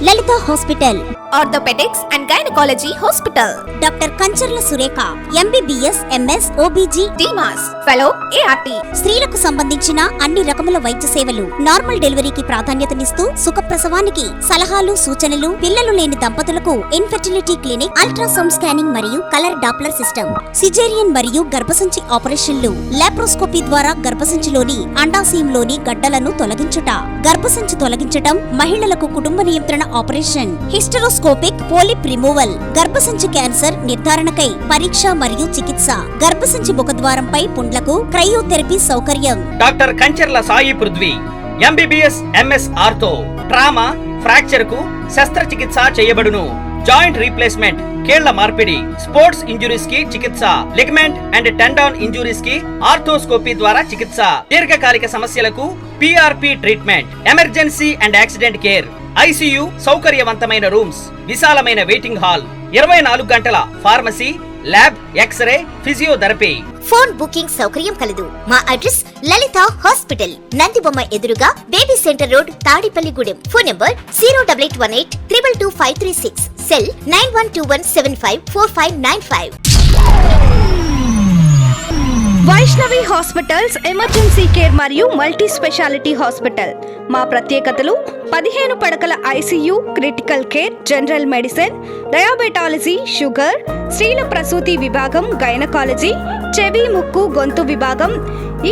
Lalitha hospital, orthopaedics and gynaecology hospital. Doctor Kancharla Surekha, MBBS, MS, OBG, డిమాస్ fellow, ART. స్త్రీలకు సంబంధించిన అన్ని రకముల వైద్య సేవలు, నార్మల్ డెలివరీకి ప్రాధాన్యతనిస్తూ సుఖప్రసవానికి సలహాలు, సూచనలు, పిల్లలు లేని దంపతులకు ఇన్ఫెర్టిలిటీ క్లినిక్, అల్ట్రాసౌండ్ స్కానింగ్ మరియు కలర్ డాప్లర్ సిస్టమ్, సిజేరియన్ మరియు గర్భసంచి ఆపరేషన్లు, లాప్రోస్కోపీ ద్వారా గర్భసంచిలోని అండాశయంలోని గడ్డలను తొలగించుట, గర్భసంచి తొలగించటం, మహిళలకు కుటుంబ నియంత్రణ ఆపరేషన్, హిస్టరోస్కోపిక్ పోలిప్ రిమూవల్, గర్భసంచి క్యాన్సర్ నిర్ధారణకై పరీక్ష మరియు చికిత్స, గర్భసంచి ముఖద్వారంపై పుండ్లకు క్రయోథెరపీ సౌకర్యం. Doctor Kancharla Sai Prithvi, MBBS, MS ortho, trauma, fracture కు శస్త్రచికిత్స చేయబడును. జాయింట్ రీప్లేస్మెంట్, కీళ్ల మార్పిడి, స్పోర్ట్స్ ఇంజురీస్ కి చికిత్స, లిగమెంట్ అండ్ టెండాన్ ఇంజురీస్ కి ఆర్థోస్కోపీ ద్వారా చికిత్స, దీర్ఘకాలిక సమస్యలకు PRP treatment, emergency and accident care, ICU సౌకర్యవంతమైన రూమ్స్, విశాలమైన వెయిటింగ్ హాల్, 24 గంటల pharmacy, lab, x-ray, physiotherapy. Phone booking సౌకర్యం కలదు. మా అడ్రస్ లలిత హాస్పిటల్, నందిబొమ్మ ఎదురుగా, baby centre road, Tadepalligudem. Phone number 08818222536. Cell 9121754595. Vaishnavi hospitals emergency care మరియు మల్టీ స్పెషాలిటీ హాస్పిటల్. మా ప్రత్యేకతలు: 15 పడకల ICU, critical care, general medicine, diabetology, sugar, స్త్రీల ప్రసూతి విభాగం, గైనకాలజీ, చెవి, ముక్కు, గొంతు విభాగం,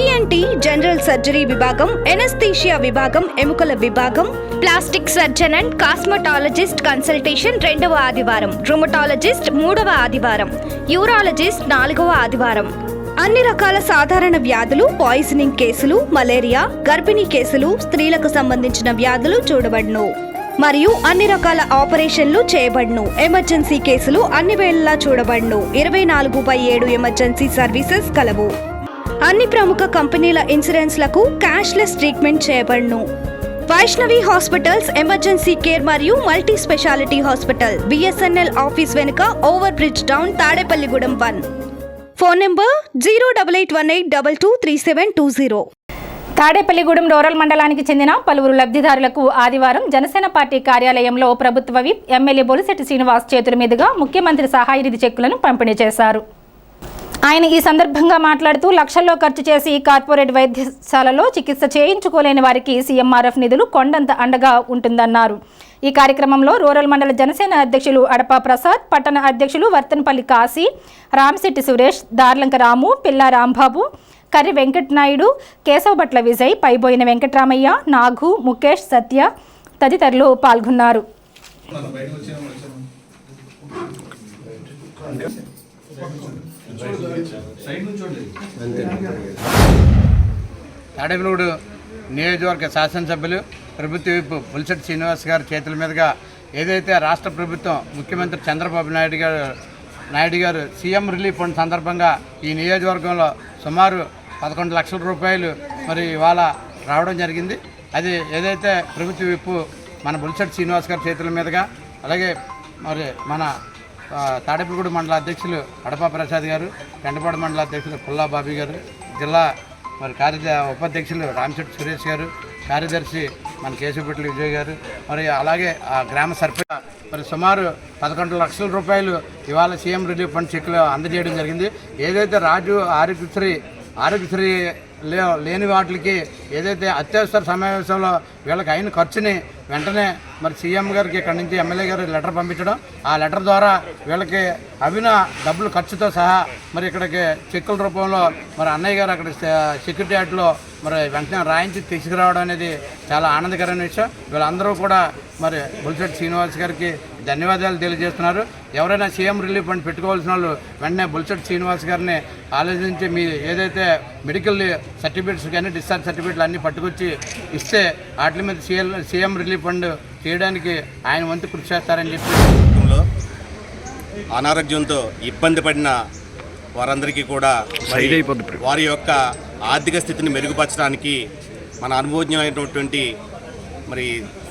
ENT, జనరల్ సర్జరీ విభాగం, ఎనస్థీషియా విభాగం, ఎముకల విభాగం, plastic surgeon and cosmetologist consultation 2వ ఆదివారం, రుమటాలజిస్ట్ 3వ ఆదివారం, యూరాలజిస్ట్ 4వ ఆదివారం. అన్ని రకాల సాధారణ వ్యాధులు, పాయిజనింగ్ కేసులు, మలేరియా, గర్భిణీ కేసులు, స్త్రీలకు సంబంధించిన వ్యాధులు చూడబడును మరియు అన్ని రకాల ఆపరేషన్లు చేయబడును. ఎమర్జెన్సీ కేసులు అన్ని వేళలా చూడబడును. 24/7 ఎమర్జెన్సీ సర్వీసెస్ కలవు. అన్ని ప్రముఖ కంపెనీల ఇన్సూరెన్స్లకు క్యాష్లెస్ ట్రీట్మెంట్ చేయబడును. వైష్ణవి హాస్పిటల్స్ ఎమర్జెన్సీ కేర్ మరియు multi speciality hospital, BSNL office వెనుక, over bridge down, Tadepalligudem 1. Phone number 08818223720. Tadepalligudem rural మండలానికి చెందిన పలువురు లబ్ధిదారులకు ఆదివారం జనసేన పార్టీ కార్యాలయంలో ప్రభుత్వ విప్ ఎమ్మెల్యే బొలిశెట్టి శ్రీనివాస్ చేతుల మీదుగా ముఖ్యమంత్రి సహాయ నిధి చెక్కులను పంపిణీ చేశారు. ఆయన ఈ సందర్భంగా మాట్లాడుతూ లక్షల్లో ఖర్చు చేసి కార్పొరేట్ వైద్యశాలలో చికిత్స చేయించుకోలేని వారికి CMRF నిధులు కొండంత అండగా ఉంటుందన్నారు. ఈ కార్యక్రమంలో రూరల్ మండల జనసేన అధ్యక్షులు అడపా ప్రసాద్, పట్టణ అధ్యక్షులు వర్తన్పల్లి కాశీ, రామశెట్టి సురేష్, దార్లంక రాము, పిల్లా రాంబాబు, కర్రి వెంకటనాయుడు, కేశవభట్ల విజయ్, పైబోయిన వెంకటరామయ్య, నాగు, ముఖేష్, సత్య తదితరులు పాల్గొన్నారు. తాడేపల్లిగూడెం నియోజకవర్గ శాసనసభ్యులు ప్రభుత్వ విప్ బొలిశెట్టి శ్రీనివాస్ గారి చేతుల మీదుగా ఏదైతే రాష్ట్ర ప్రభుత్వం ముఖ్యమంత్రి చంద్రబాబు నాయుడు గారు సీఎం రిలీఫ్ ఫండ్ సందర్భంగా ఈ నియోజకవర్గంలో సుమారు 11 లక్షల రూపాయలు మరి ఇవాళ రావడం జరిగింది. అది ఏదైతే ప్రభుత్వ విప్ మన బొలిశెట్టి శ్రీనివాస్ గారి చేతుల మీదుగా, అలాగే మరి మన తాడేపల్లిగూడెం మండల అధ్యక్షులు అడపా ప్రసాద్ గారు, గంటపాడు మండల అధ్యక్షులు పుల్లా బాబీ గారు, జిల్లా మరి ఉపాధ్యక్షులు రామశెట్టి సురేష్ గారు, కార్యదర్శి మన కేశవభట్ల విజయ్ గారు, మరి అలాగే ఆ గ్రామ సర్పంచ్ మరి సుమారు 11 లక్షల రూపాయలు ఇవాళ సీఎం రిలీఫ్ ఫండ్ చెక్కులు అందజేయడం జరిగింది. ఏదైతే రాజు ఆరోగ్యశ్రీ లేని వాటికి ఏదైతే అత్యవసర సమావేశంలో వీళ్ళకి అయిన ఖర్చుని వెంటనే మరి సీఎం గారికి ఇక్కడి నుంచి ఎమ్మెల్యే గారు లెటర్ పంపించడం, ఆ లెటర్ ద్వారా వీళ్ళకి అవిన డబ్బులు ఖర్చుతో సహా మరి ఇక్కడికి చెక్కుల రూపంలో మరి అన్నయ్య గారు అక్కడ సెక్యూరిటీ యార్డ్లో మరి వెంటనే రాయించి తీసుకురావడం అనేది చాలా ఆనందకరమైన విషయం. వీళ్ళందరూ కూడా మరి బొలిశెట్టి శ్రీనివాస్ గారికి ధన్యవాదాలు తెలియజేస్తున్నారు. ఎవరైనా సీఎం రిలీఫ్ ఫండ్ పెట్టుకోవాల్సిన వాళ్ళు వెంటనే బొలిశెట్టి శ్రీనివాస్ గారిని ఆలోచించి మీ ఏదైతే మెడికల్ సర్టిఫికేట్స్ కానీ డిశ్చార్జ్ సర్టిఫికేట్లు అన్నీ పట్టుకొచ్చి ఇస్తే వాటి మీద సీఎం రిలీఫ్ ఫండ్ చేయడానికి ఆయన వంతు కృషి చేస్తారని చెప్పి అనారోగ్యంతో ఇబ్బంది పడిన వారందరికీ కూడా వారి యొక్క ఆర్థిక స్థితిని మెరుగుపరచడానికి మన అనుభవజ్ఞమైనటువంటి మరి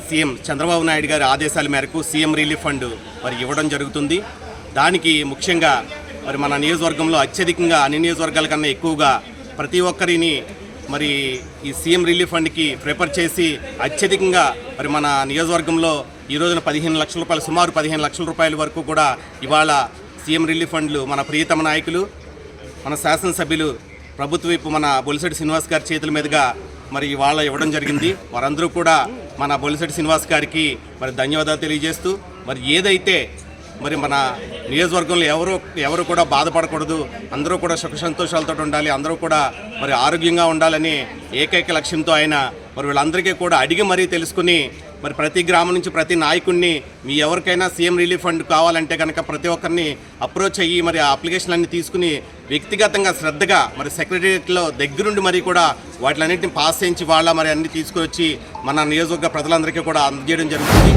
సీఎం చంద్రబాబు నాయుడు గారి ఆదేశాల మేరకు సీఎం రిలీఫ్ ఫండ్ మరి ఇవ్వడం జరుగుతుంది. దానికి ముఖ్యంగా మరి మన నియోజకవర్గంలో అత్యధికంగా అన్ని నియోజకవర్గాల కన్నా ఎక్కువగా ప్రతి ఒక్కరిని మరి ఈ సీఎం రిలీఫ్ ఫండ్కి ప్రిఫర్ చేసి అత్యధికంగా మరి మన నియోజకవర్గంలో ఈ రోజున 15 లక్షల రూపాయలు, సుమారు 15 లక్షల రూపాయల వరకు కూడా ఇవాళ సీఎం రిలీఫ్ ఫండ్లు మన ప్రియతమ నాయకులు, మన శాసనసభ్యులు ప్రభుత్వ వైపు మన బొలిశెట్టి శ్రీనివాస్ గారి చేతుల మీదుగా మరి ఇవాళ ఇవ్వడం జరిగింది. వారందరూ కూడా మన బొలిశెట్టి శ్రీనివాస్ గారికి మరి ధన్యవాదాలు తెలియజేస్తూ, మరి ఏదైతే మరి మన నియోజకవర్గంలో ఎవరు కూడా బాధపడకూడదు, అందరూ కూడా సుఖ సంతోషాలతో ఉండాలి, అందరూ కూడా మరి ఆరోగ్యంగా ఉండాలని ఏకైక లక్ష్యంతో ఆయన మరి వీళ్ళందరికీ కూడా అడిగి మరీ తెలుసుకుని మరి ప్రతి గ్రామం నుంచి ప్రతి నాయకుడిని మీ ఎవరికైనా సీఎం రిలీఫ్ ఫండ్ కావాలంటే కనుక ప్రతి ఒక్కరిని అప్రోచ్ అయ్యి మరి ఆ అప్లికేషన్లన్నీ తీసుకుని వ్యక్తిగతంగా శ్రద్ధగా మరి సెక్రటేరియట్లో దగ్గరుండి మరి కూడా వాటిలన్నింటినీ పాస్ చేయించి వాళ్ళ మరి అన్ని తీసుకుని వచ్చి మన నియోజకవర్గ ప్రజలందరికీ కూడా అందజేయడం జరుగుతుంది.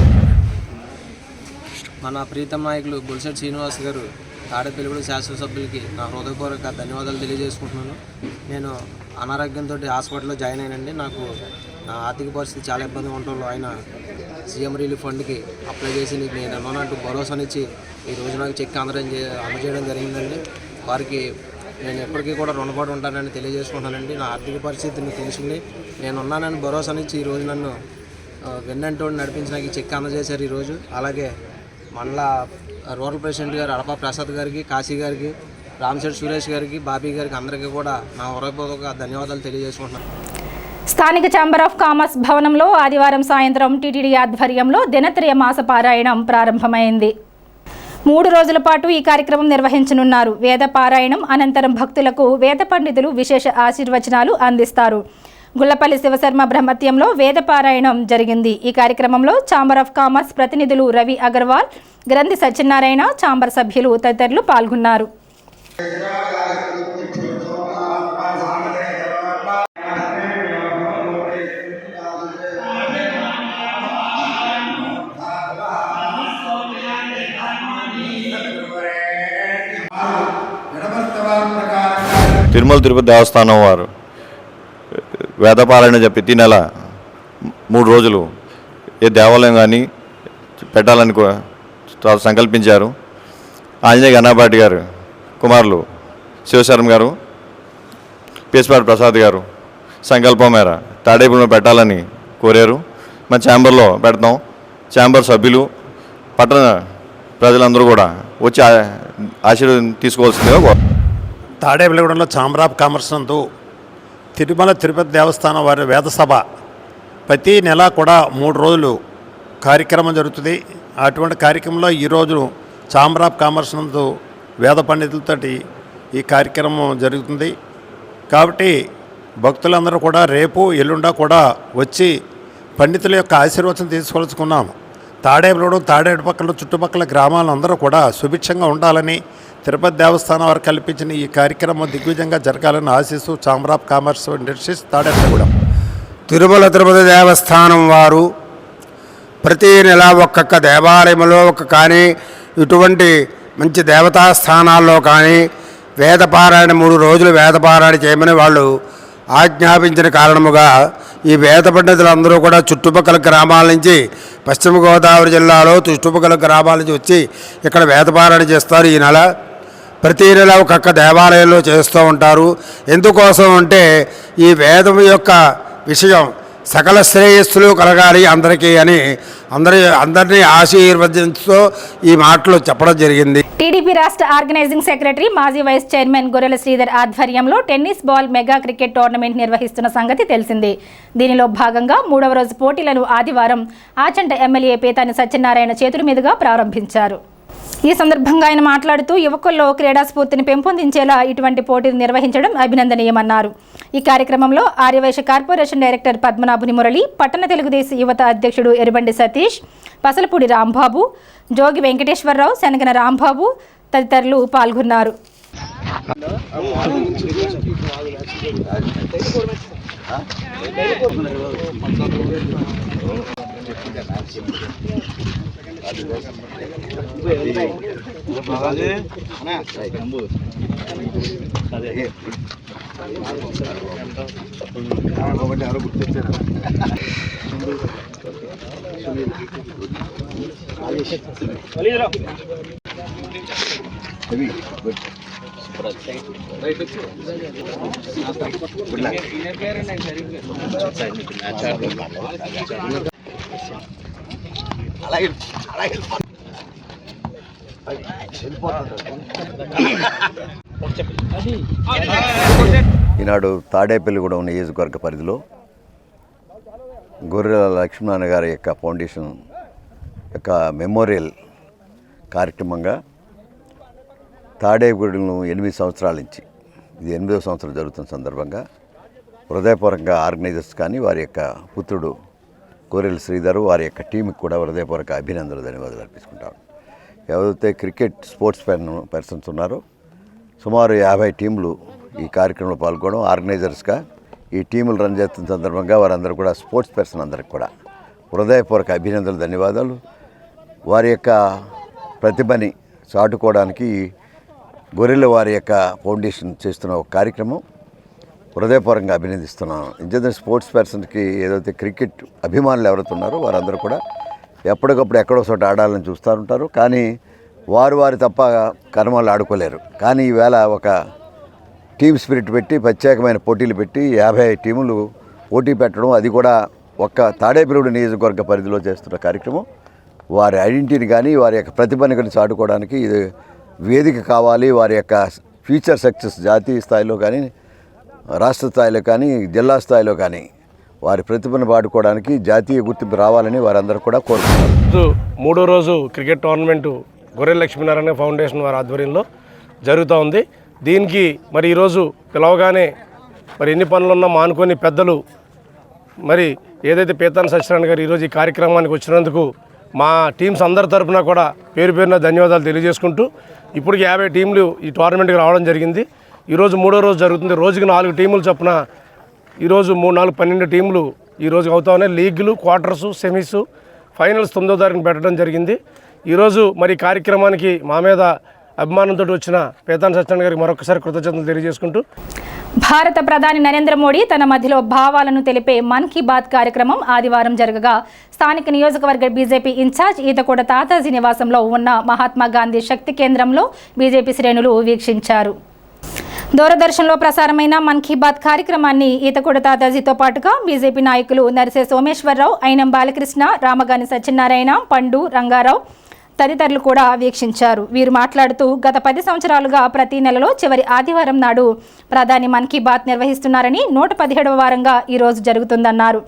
మన ప్రీతం నాయకులు బొలిశెట్టి శ్రీనివాస్ గారు తాడేపల్లిగూడెం శాసనసభ్యులకి నా హృదయపూర్వక ధన్యవాదాలు తెలియజేసుకుంటున్నాను. నేను అనారోగ్యంతో హాస్పిటల్లో జాయిన్ అయినండి. నాకు నా ఆర్థిక పరిస్థితి చాలా ఇబ్బందిగా ఉండటంలో ఆయన సీఎం రిలీఫ్ ఫండ్కి అప్లై చేసి నేను అన్నట్టు భరోసానిచ్చి ఈ రోజు నాకు చెక్ అందజేయడం జరిగిందండి. వారికి నేను ఎప్పటికీ కూడా రుణపడి ఉంటానని తెలియజేసుకుంటానండి. నా ఆర్థిక పరిస్థితిని తెలిసింది, నేను ఉన్నానని భరోసానిచ్చి ఈరోజు నన్ను వెన్నంటూ నడిపించి నాకు ఈ చెక్ అందజేశారు ఈరోజు. అలాగే మండల రూరల్ ప్రెసిడెంట్ గారు అడపా ప్రసాద్ గారికి, కాశీ గారికి, రామశెట్టి సురేష్ గారికి, బాబీ గారికి అందరికీ కూడా నా హృదయపూర్వక ధన్యవాదాలు తెలియజేసుకుంటున్నాను. స్థానిక ఛాంబర్ ఆఫ్ కామర్స్ భవనంలో ఆదివారం సాయంత్రం టీటీడీ ఆధ్వర్యంలో దినత్రయ మాస పారాయణం ప్రారంభమైంది. 3 రోజుల పాటు ఈ కార్యక్రమం నిర్వహించనున్నారు. వేద పారాయణం అనంతరం భక్తులకు వేద పండితులు విశేష ఆశీర్వచనాలు అందిస్తారు. గుల్లపల్లి శివశర్మ బ్రహ్మత్యంలో వేద పారాయణం జరిగింది. ఈ కార్యక్రమంలో ఛాంబర్ ఆఫ్ కామర్స్ ప్రతినిధులు రవి అగర్వాల్, గ్రంథి సత్యనారాయణ, ఛాంబర్ సభ్యులు తదితరులు పాల్గొన్నారు. తిరుమల తిరుపతి దేవస్థానం వారు వేదపారాయణ చెప్పి ప్రతి నెల 3 రోజులు ఏ దేవాలయం కానీ పెట్టాలని సంకల్పించారు. ఆంజనేయ గణపాటి గారు కుమారులు శివశర్మ గారు, పేసిపాటి ప్రసాద్ గారు సంకల్పం మేర తాడేపల్లిలో పెట్టాలని కోరారు. మన ఛాంబర్లో పెడతాం. ఛాంబర్ సభ్యులు, పట్టణ ప్రజలందరూ కూడా వచ్చి ఆశీర్వాదం తీసుకోవాల్సిందిగా. తాడేపల్లిగూడెంలో ఛాంబర్ ఆఫ్ కామర్స్ నందు తిరుమల తిరుపతి దేవస్థానం వారి వేద సభ ప్రతి నెల కూడా 3 రోజులు కార్యక్రమం జరుగుతుంది. అటువంటి కార్యక్రమంలో ఈరోజు ఛాంబర్ ఆఫ్ కామర్స్ నందు వేద పండితులతోటి ఈ కార్యక్రమం జరుగుతుంది. కాబట్టి భక్తులందరూ కూడా రేపు ఎల్లుండా కూడా వచ్చి పండితుల యొక్క ఆశీర్వచనం తీసుకోవాల్సుకున్నాము. తాడేపల్లిగూడెం తాడేపల్లి చుట్టుపక్కల గ్రామాలందరూ కూడా సుభిక్షంగా ఉండాలని తిరుపతి దేవస్థానం వారు కల్పించిన ఈ కార్యక్రమం దిగ్విజయంగా జరగాలని ఆశిస్తూ chamber of commerce industries Tadepalligudem. Tirumala Tirupati దేవస్థానం వారు ప్రతి నెల ఒక్కొక్క దేవాలయంలో కానీ ఇటువంటి మంచి దేవతా స్థానాల్లో కానీ వేదపారాయణ 3 రోజులు వేదపారాయణ చేయమని వాళ్ళు ఆజ్ఞాపించిన కారణముగా ఈ వేద పండితులందరూ కూడా చుట్టుపక్కల గ్రామాల నుంచి, పశ్చిమ గోదావరి జిల్లాలో చుట్టుపక్కల గ్రామాల నుంచి వచ్చి ఇక్కడ వేదపారాయణ చేస్తారు. ఈ నెల ప్రతి నెల ఒక్కొక్క దేవాలయంలో చేస్తూ ఉంటారు. ఎందుకోసం అంటే ఈ వేదం యొక్క విషయం సకల శ్రేయస్సులు కలగాలి అందరికీ అని అందరినీ ఆశీర్వదించుతూ ఈ మాటలు చెప్పడం జరిగింది. టీడీపీ రాష్ట్ర ఆర్గనైజింగ్ సెక్రటరీ, మాజీ వైస్ చైర్మన్ గొర్రెల శ్రీధర్ ఆధ్వర్యంలో tennis ball mega cricket tournament నిర్వహిస్తున్న సంగతి తెలిసిందే. దీనిలో భాగంగా 3వ రోజు పోటీలను ఆదివారం ఆచంట ఎమ్మెల్యే పేతాని సత్యనారాయణ చేతుల మీదుగా ప్రారంభించారు. ఈ సందర్భంగా ఆయన మాట్లాడుతూ యువకుల్లో క్రీడా స్ఫూర్తిని పెంపొందించేలా ఇటువంటి పోటీలు నిర్వహించడం అభినందనీయమన్నారు. ఈ కార్యక్రమంలో ఆర్యవైశ్య కార్పొరేషన్ డైరెక్టర్ పద్మనాభుని మురళి, పట్టణ తెలుగుదేశం యువత అధ్యక్షుడు ఎరుబండి సతీష్, పసలపూడి రాంబాబు, జోగి వెంకటేశ్వరరావు, శనగన రాంబాబు తదితరులు పాల్గొన్నారు. ఈనాడు తాడేపల్లిగూడెం నియోజకవర్గ పరిధిలో గొర్రెల లక్ష్మీనారాయణ గారి యొక్క ఫౌండేషన్ యొక్క మెమోరియల్ కార్యక్రమంగా తాడేపల్లిగూడెం 8 సంవత్సరాల నుంచి ఇది 8వ సంవత్సరం జరుగుతున్న సందర్భంగా హృదయపూర్వకంగా ఆర్గనైజర్స్ కానీ వారి యొక్క పుత్రుడు గొర్రెల శ్రీధరు వారి యొక్క టీంకి కూడా హృదయపూర్వక అభినందనలు ధన్యవాదాలు అర్పించుకుంటారు. ఎవరైతే క్రికెట్ స్పోర్ట్స్ పర్సన్స్ ఉన్నారో సుమారు 50 టీంలు ఈ కార్యక్రమంలో పాల్గొనడం, ఆర్గనైజర్స్గా ఈ టీములు రన్ చేస్తున్న సందర్భంగా వారందరూ కూడా స్పోర్ట్స్ పర్సన్ అందరికి కూడా హృదయపూర్వక అభినందనలు ధన్యవాదాలు. వారి యొక్క ప్రతిభని చాటుకోవడానికి గొర్రెల వారి యొక్క ఫౌండేషన్ చేస్తున్న ఒక కార్యక్రమం హృదయపూర్వకంగా అభినందిస్తున్నాను. ఇంజనీర్ స్పోర్ట్స్ పర్సన్కి ఏదైతే క్రికెట్ అభిమానులు ఎవరైతే ఉన్నారో వారందరూ కూడా ఎప్పటికప్పుడు ఎక్కడో చోట ఆడాలని చూస్తూ ఉంటారు, కానీ వారు తప్ప కర్మలు ఆడుకోలేరు. కానీ ఈవేళ ఒక టీమ్ స్పిరిట్ పెట్టి ప్రత్యేకమైన పోటీలు పెట్టి 50 టీములు పోటీ పెట్టడం, అది కూడా ఒక్క తాడేపల్లిగూడెం నియోజకవర్గ పరిధిలో చేస్తున్న కార్యక్రమం వారి ఐడెంటిటీని కానీ వారి యొక్క ప్రతిభని కానీ చాటుకోవడానికి ఇది వేదిక కావాలి. వారి యొక్క ఫ్యూచర్ సక్సెస్ జాతీయ స్థాయిలో కానీ రాష్ట్ర స్థాయిలో కానీ జిల్లా స్థాయిలో కానీ వారి ప్రతిభను వాడుకోవడానికి జాతీయ గుర్తింపు రావాలని వారందరూ కూడా కోరుతున్నారు. 3వ రోజు క్రికెట్ టోర్నమెంటు గొర్రెల లక్ష్మీనారాయణ ఫౌండేషన్ వారి ఆధ్వర్యంలో జరుగుతూ ఉంది. దీనికి మరి ఈరోజు పిలవగానే మరి ఎన్ని పనులున్నా మానుకొని పెద్దలు మరి ఏదైతే పీతాన్ సత్యనారాయణ గారు ఈరోజు ఈ కార్యక్రమానికి వచ్చినందుకు మా టీమ్స్ అందరి తరఫున కూడా పేరున ధన్యవాదాలు తెలియజేసుకుంటూ ఇప్పటికి 50 టీంలు ఈ టోర్నమెంట్కి రావడం జరిగింది. ఈరోజు 3వ రోజు జరుగుతుంది. రోజుకి 4 టీములు చొప్పున ఈరోజు 12 టీంలు ఈరోజు అవుతా ఉన్నాయి. లీగ్లు, క్వార్టర్సు, సెమీసు, ఫైనల్స్ 9వ తారీఖున పెట్టడం జరిగింది. ఈరోజు మరి కార్యక్రమానికి మా మీద అభిమానంతో వచ్చిన పీతాన్ సత్యనారాయణ గారికి మరొకసారి కృతజ్ఞతలు తెలియజేసుకుంటూ భారత ప్రధాని నరేంద్ర మోడీ తన మధ్యలో భావాలను తెలిపే మన్ కీ బాత్ కార్యక్రమం ఆదివారం జరగగా స్థానిక నియోజకవర్గ బీజేపీ ఇన్ఛార్జ్ ఈతకోట తాతాజీ నివాసంలో ఉన్న మహాత్మా గాంధీ శక్తి కేంద్రంలో బీజేపీ శ్రేణులు వీక్షించారు. దూరదర్శన్లో ప్రసారమైన మన్ కీ బాత్ కార్యక్రమాన్ని ఈతకోట తాతాజీతో పాటుగా బీజేపీ నాయకులు నరిసే సోమేశ్వరరావు, అయినం బాలకృష్ణ, రామగాని సత్యనారాయణ, పండు రంగారావు తదితరులు కూడా వీక్షించారు. వీరు మాట్లాడుతూ గత 10 సంవత్సరాలుగా ప్రతి నెలలో చివరి ఆదివారం నాడు ప్రధాని మన్ కీ బాత్ నిర్వహిస్తున్నారని 117వ వారంగా ఈరోజు జరుగుతుందన్నారు.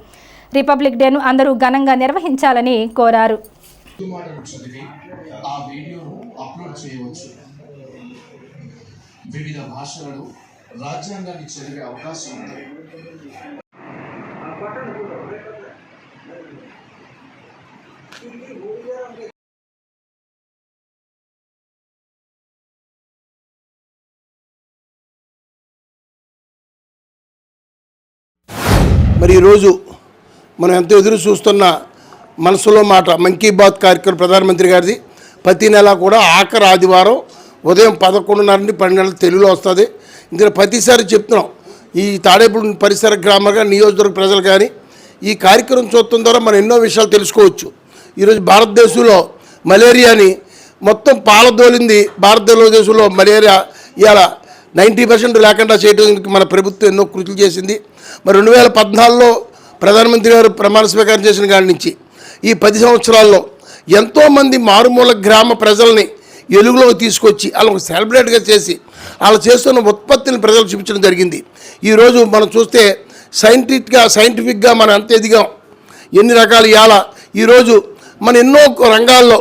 రిపబ్లిక్ డేను అందరూ ఘనంగా నిర్వహించాలని కోరారు. వివిధ భాషలలో రాజ్యాంగాన్ని చదివే అవకాశం ఉంది. మరి ఈరోజు మనం ఎంతో ఎదురు చూస్తున్న మనసులో మాట మన్ కీ బాత్ కార్యక్రమం ప్రధానమంత్రి గారిది ప్రతి నెల కూడా ఆఖరి ఆదివారం ఉదయం 11:30 నుండి 12 తెలుగులో వస్తుంది. ఇందులో ప్రతిసారి చెప్తున్నాం, ఈ తాడేపల్లి పరిసర గ్రామాలుగా నియోజకవర్గ ప్రజలు కానీ ఈ కార్యక్రమం చూడటం ద్వారా మనం ఎన్నో విషయాలు తెలుసుకోవచ్చు. ఈరోజు భారతదేశంలో మలేరియాని మొత్తం పాలదోలింది. భారతదేశంలో మలేరియా ఇవాళ 90% లేకుండా చేయడానికి మన ప్రభుత్వం ఎన్నో కృషులు చేసింది. మరి 2014లో ప్రధానమంత్రి గారు ప్రమాణ స్వీకారం చేసిన కాడి నుంచి ఈ 10 సంవత్సరాల్లో ఎంతోమంది మారుమూల గ్రామ ప్రజల్ని ఎలుగులోకి తీసుకొచ్చి వాళ్ళకు సెలబ్రేట్గా చేసి వాళ్ళు చేస్తున్న ఉత్పత్తిని ప్రజలకు చూపించడం జరిగింది. ఈరోజు మనం చూస్తే సైంటిఫిక్గా మనం ఎంత ఎదిగాం, ఎన్ని రకాలు ఇవాళ ఈరోజు మన ఎన్నో రంగాల్లో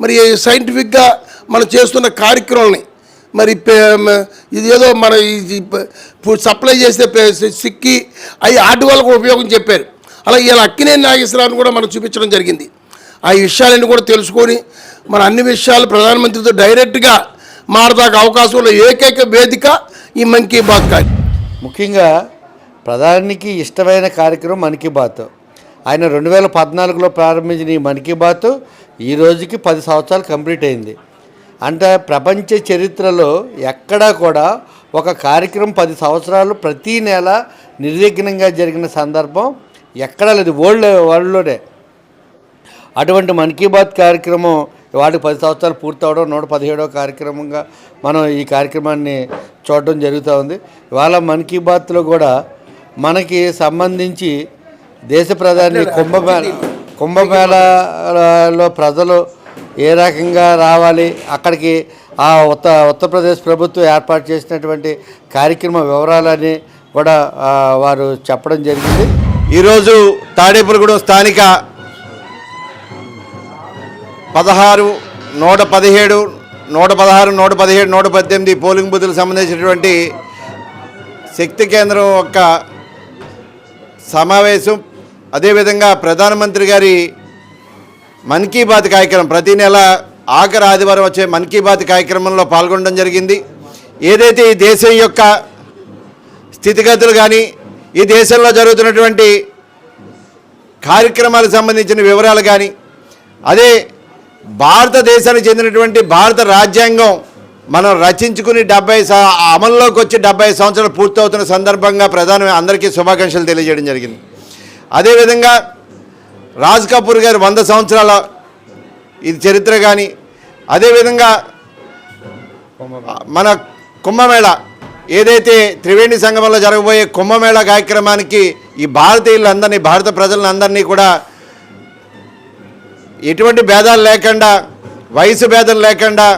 మరి సైంటిఫిక్గా మనం చేస్తున్న కార్యక్రమాలని మరి ఇది ఏదో మన సప్లై చేస్తే సిక్కి అవి ఆటి వాళ్ళకు కూడా ఉపయోగం చెప్పారు. అలాగే ఇలా అక్కినేని నాగేశ్వరరావుని కూడా మనం చూపించడం జరిగింది. ఆ విషయాలన్నీ కూడా తెలుసుకొని మన అన్ని విషయాలు ప్రధానమంత్రితో డైరెక్ట్గా మాట్లాడే అవకాశం ఉన్న ఏకైక వేదిక ఈ మన్ కీ బాత్ కార్యక్రమం. ముఖ్యంగా ప్రధానికి ఇష్టమైన కార్యక్రమం మన్ కీ బాత్. ఆయన 2014లో ప్రారంభించిన ఈ మన్ కీ బాత్ ఈ రోజుకి 10 సంవత్సరాలు కంప్లీట్ అయింది. అంటే ప్రపంచ చరిత్రలో ఎక్కడా కూడా ఒక కార్యక్రమం 10 సంవత్సరాలు ప్రతీ నెల నిర్విఘ్నంగా జరిగిన సందర్భం ఎక్కడా లేదు వరల్డ్లోనే. అటువంటి మన్ కీ బాత్ కార్యక్రమం వాటికి 10 సంవత్సరాలు పూర్తవడం 117వ కార్యక్రమంగా మనం ఈ కార్యక్రమాన్ని చూడడం జరుగుతూ ఉంది. ఇవాళ మన్ కీ బాత్లో కూడా మనకి సంబంధించి దేశ ప్రధాని కుంభమేళలో ప్రజలు ఏ రకంగా రావాలి, అక్కడికి ఆ ఉత్తరప్రదేశ్ ప్రభుత్వం ఏర్పాటు చేసినటువంటి కార్యక్రమ వివరాలని కూడా వారు చెప్పడం జరిగింది. ఈరోజు తాడేపల్లిగూడెం స్థానిక 16, 117, 116, 117, 118 పోలింగ్ బూతులకు సంబంధించినటువంటి శక్తి కేంద్రం యొక్క సమావేశం, అదేవిధంగా ప్రధానమంత్రి గారి మన్ కీ బాత్ కార్యక్రమం ప్రతి నెల ఆఖరి ఆదివారం వచ్చే మన్ కీ బాత్ కార్యక్రమంలో పాల్గొనడం జరిగింది. ఏదైతే ఈ దేశం యొక్క స్థితిగతులు కానీ ఈ దేశంలో జరుగుతున్నటువంటి కార్యక్రమాలకు సంబంధించిన వివరాలు కానీ, అదే భారతదేశానికి చెందినటువంటి భారత రాజ్యాంగం మనం రచించుకుని అమల్లోకి వచ్చి 70 సంవత్సరాలు పూర్తవుతున్న సందర్భంగా ప్రధాని అందరికీ శుభాకాంక్షలు తెలియజేయడం జరిగింది. అదేవిధంగా రాజ్ కపూర్ గారు 100 సంవత్సరాల ఇది చరిత్ర కానీ, అదేవిధంగా మన కుంభమేళ ఏదైతే త్రివేణి సంగమంలో జరగబోయే కుంభమేళ కార్యక్రమానికి ఈ భారతీయులందరినీ, భారత ప్రజలందరినీ కూడా ఎటువంటి భేదాలు లేకుండా, వయసు భేదం లేకుండా,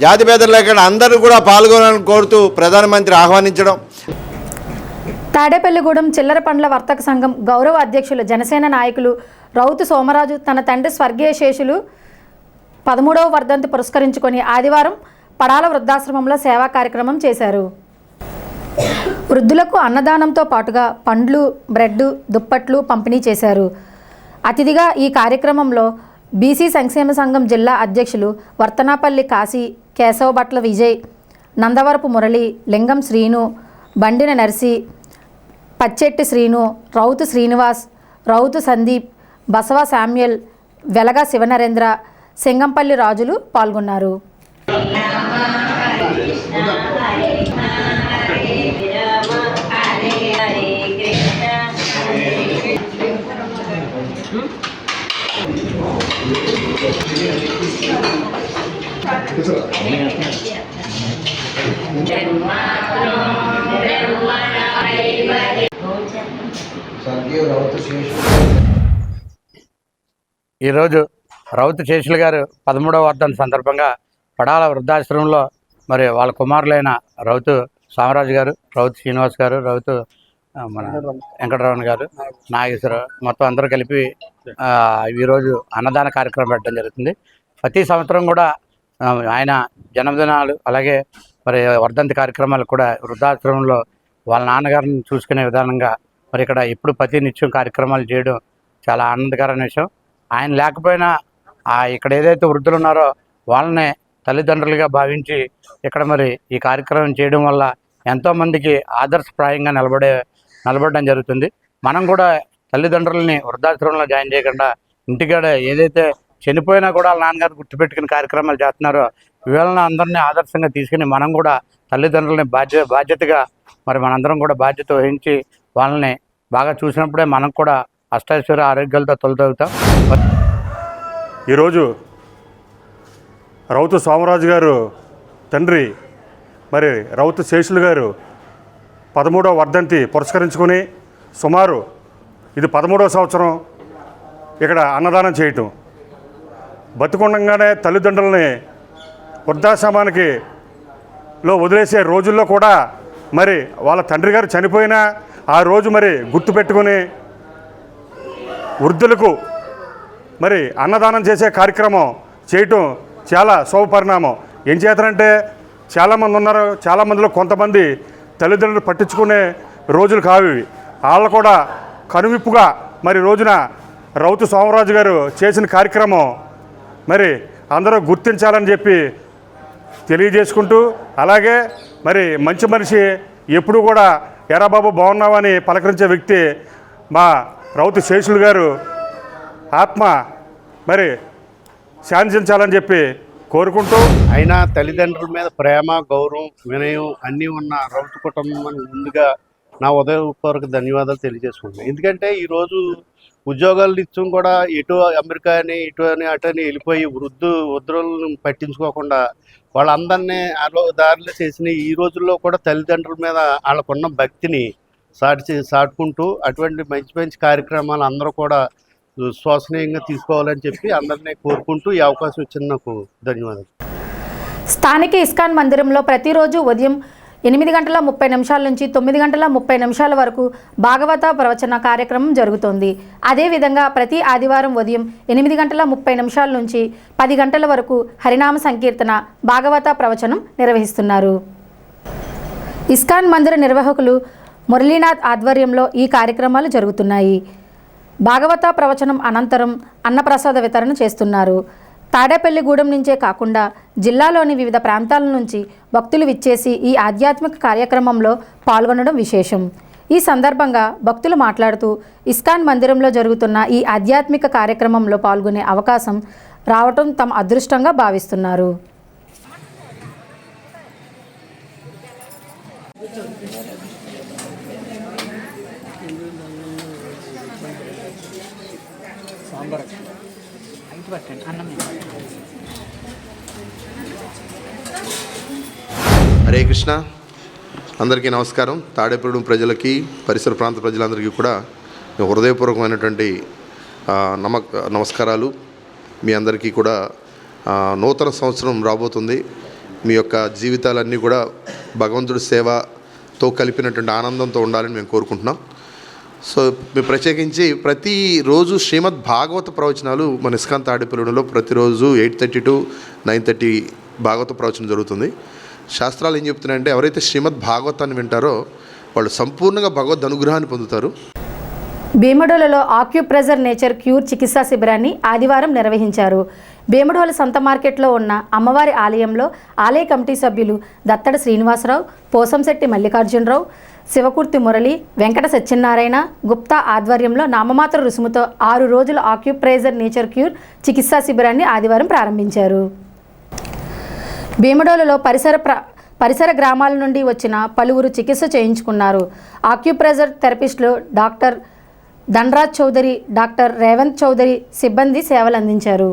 జాతి భేదం లేకుండా అందరూ కూడా పాల్గొనాలని కోరుతూ ప్రధానమంత్రి ఆహ్వానించడం. తాడేపల్లిగూడెం చిల్లర పండ్ల వర్తక సంఘం గౌరవ అధ్యక్షులు జనసేన నాయకులు రౌతు సోమరాజు తన తండ్రి స్వర్గీయ శేషులు 13వ వర్ధంతి పురస్కరించుకొని ఆదివారం పడాల వృద్ధాశ్రమంలో సేవా కార్యక్రమం చేశారు. వృద్ధులకు అన్నదానంతో పాటుగా పండ్లు, బ్రెడ్, దుప్పట్లు పంపిణీ చేశారు. అతిథిగా ఈ కార్యక్రమంలో బీసీ సంక్షేమ సంఘం జిల్లా అధ్యక్షులు వర్తనాపల్లి కాశీ, కేశవ భట్ల విజయ్, నందవరపు మురళి, లింగం శ్రీను, బండిన నర్సి, పచ్చెట్టి శ్రీను, రౌతు శ్రీనివాస్, రౌతు సందీప్, బసవ శామ్యుయల్, వెలగ శివనరేంద్ర, సింగంపల్లి రాజులు పాల్గొన్నారు. ఈరోజు రౌతు శేషులు గారు 13వ వర్ధంతి సందర్భంగా పడాల వృద్ధాశ్రమంలో మరి వాళ్ళ కుమారులైన రౌతు సామరాజు గారు, రౌతు శ్రీనివాస్ గారు, రౌతు మన వెంకటరమణ గారు, నాగేశ్వర మొత్తం అందరూ కలిపి ఈరోజు అన్నదాన కార్యక్రమం పెట్టడం జరుగుతుంది. ప్రతి సంవత్సరం కూడా ఆయన జన్మదినాలు అలాగే మరి వర్ధంతి కార్యక్రమాలు కూడా వృద్ధాశ్రమంలో వాళ్ళ నాన్నగారిని చూసుకునే విధానంగా మరి ఇక్కడ ఎప్పుడు ప్రతి నిత్యం కార్యక్రమాలు చేయడం చాలా ఆనందకరమైన విషయం. ఆయన లేకపోయినా ఇక్కడ ఏదైతే వృద్ధులు ఉన్నారో వాళ్ళనే తల్లిదండ్రులుగా భావించి ఇక్కడ మరి ఈ కార్యక్రమం చేయడం వల్ల ఎంతోమందికి ఆదర్శప్రాయంగా నిలబడడం జరుగుతుంది. మనం కూడా తల్లిదండ్రులని వృద్ధాశ్రమంలో జాయిన్ చేయకుండా ఇంటికాడ ఏదైతే చనిపోయినా కూడా వాళ్ళ నాన్నగారు గుర్తుపెట్టుకుని కార్యక్రమాలు చేస్తున్నారో వీళ్ళని అందరినీ ఆదర్శంగా తీసుకుని మనం కూడా తల్లిదండ్రులని బాధ్యతగా మరి మనందరం కూడా బాధ్యత వహించి వాళ్ళని బాగా చూసినప్పుడే మనం కూడా అష్టైశ్వర్య ఆరోగ్యాలతో తొలతగుతాం. ఈరోజు రౌతు సోమరాజు గారు తండ్రి మరి రౌతు శేషులు గారు 13వ వర్ధంతి పురస్కరించుకొని సుమారు ఇది 13వ సంవత్సరం ఇక్కడ అన్నదానం చేయటం. బతుకుండగానే తల్లిదండ్రులని వృద్ధాశ్రమానికి వదిలేసే రోజుల్లో కూడా మరి వాళ్ళ తండ్రి గారు చనిపోయినా ఆ రోజు మరి గుర్తుపెట్టుకొని వృద్ధులకు మరి అన్నదానం చేసే కార్యక్రమం చేయటం చాలా శుభపరిణామం. ఏం చేతనంటే చాలామంది ఉన్నారు, చాలామందిలో కొంతమంది తల్లిదండ్రులు పట్టించుకునే రోజులు కావు. వాళ్ళు కూడా కనువిప్పుగా మరి రోజున రౌతు సోమరాజు గారు చేసిన కార్యక్రమం మరి అందరూ గుర్తించాలని చెప్పి తెలియజేసుకుంటూ, అలాగే మరి మంచి మనిషి ఎప్పుడు కూడా ఎరా బాబు బాగున్నావని పలకరించే వ్యక్తి మా రౌతు శేషులు గారు ఆత్మ మరి శాంతించాలని చెప్పి కోరుకుంటూ, అయినా తల్లిదండ్రుల మీద ప్రేమ, గౌరవం, వినయం అన్నీ ఉన్న రౌతు కుటుంబం ముందుగా నా ఉదయపూర్వక ధన్యవాదాలు తెలియజేసుకుంటున్నాను. ఎందుకంటే ఈరోజు ఉద్యోగాల నిత్యం కూడా ఇటు అమెరికా అని ఇటు అని అటు అని వెళ్ళిపోయి వృద్ధులను పట్టించుకోకుండా వాళ్ళందరినీ దారిలో చేసిన ఈ రోజుల్లో కూడా తల్లిదండ్రుల మీద వాళ్ళకున్న భక్తిని సాటుకుంటూ అటువంటి మంచి మంచి కార్యక్రమాలు అందరూ కూడా విశ్వసనీయంగా తీసుకోవాలని చెప్పి అందరినీ కోరుకుంటూ ఈ అవకాశం ఇచ్చిన నాకు ధన్యవాదాలు. స్థానిక ఇస్కాన్ మందిరంలో ప్రతిరోజు ఉదయం 8:30 నుంచి 9:30 వరకు భాగవత ప్రవచన కార్యక్రమం జరుగుతోంది. అదేవిధంగా ప్రతి ఆదివారం ఉదయం 8:30 నుంచి 10 గంటల వరకు హరినామ సంకీర్తన భాగవత ప్రవచనం నిర్వహిస్తున్నారు. ఇస్కాన్ మందిర నిర్వాహకులు మురళీనాథ్ ఆధ్వర్యంలో ఈ కార్యక్రమాలు జరుగుతున్నాయి. భాగవత ప్రవచనం అనంతరం అన్నప్రసాద వితరణ చేస్తున్నారు. తాడేపల్లిగూడెం నుంచే కాకుండా జిల్లాలోని వివిధ ప్రాంతాల నుంచి భక్తులు విచ్చేసి ఈ ఆధ్యాత్మిక కార్యక్రమంలో పాల్గొనడం విశేషం. ఈ సందర్భంగా భక్తులు మాట్లాడుతూ ఇస్కాన్ మందిరంలో జరుగుతున్న ఈ ఆధ్యాత్మిక కార్యక్రమంలో పాల్గొనే అవకాశం రావటం తమ అదృష్టంగా భావిస్తున్నారు. హరే కృష్ణ. అందరికీ నమస్కారం. తాడేపల్లిగూడెం ప్రజలకి, పరిసర ప్రాంత ప్రజలందరికీ కూడా హృదయపూర్వకమైనటువంటి నమస్కారాలు. మీ అందరికీ కూడా నూతన సంవత్సరం రాబోతుంది. మీ యొక్క జీవితాలన్నీ కూడా భగవంతుడి సేవతో కలిపినటువంటి ఆనందంతో ఉండాలని మేము కోరుకుంటున్నాం. సో మేము ప్రత్యేకించి ప్రతిరోజు శ్రీమద్ భాగవత ప్రవచనాలు మన ఇస్కాన్ తాడేపల్లిగూడెంలో ప్రతిరోజు 8:30 to 9:30 భాగవత ప్రవచనం జరుగుతుంది. శాస్త్రాలు ఏం చెప్తున్నాయంటే ఎవరైతే శ్రీమద్ భాగవతాన్ని వింటారో వాళ్ళు సంపూర్ణంగా భగవద్ అనుగ్రహాన్ని పొందుతారు. భీమడోలలో ఆక్యుప్రెజర్ నేచర్ క్యూర్ చికిత్సా శిబిరాన్ని ఆదివారం నిర్వహించారు. భీమడోల సంత మార్కెట్లో ఉన్న అమ్మవారి ఆలయంలో ఆలయ కమిటీ సభ్యులు దత్తడ శ్రీనివాసరావు, పోసంశెట్టి మల్లికార్జునరావు, శివకూర్తి మురళి, వెంకట సత్యనారాయణ గుప్తా ఆధ్వర్యంలో నామమాత్ర రుసుముతో 6 రోజుల ఆక్యుప్రెజర్ నేచర్ క్యూర్ చికిత్సా శిబిరాన్ని ఆదివారం ప్రారంభించారు. భీమడోలలో పరిసర గ్రామాల నుండి వచ్చిన పలువురు చికిత్స చేయించుకున్నారు. ఆక్యుప్రెజర్ థెరపిస్టులు డాక్టర్ ధనరాజ్ చౌదరి, డాక్టర్ రేవంత్ చౌదరి సిబ్బంది సేవలు అందించారు.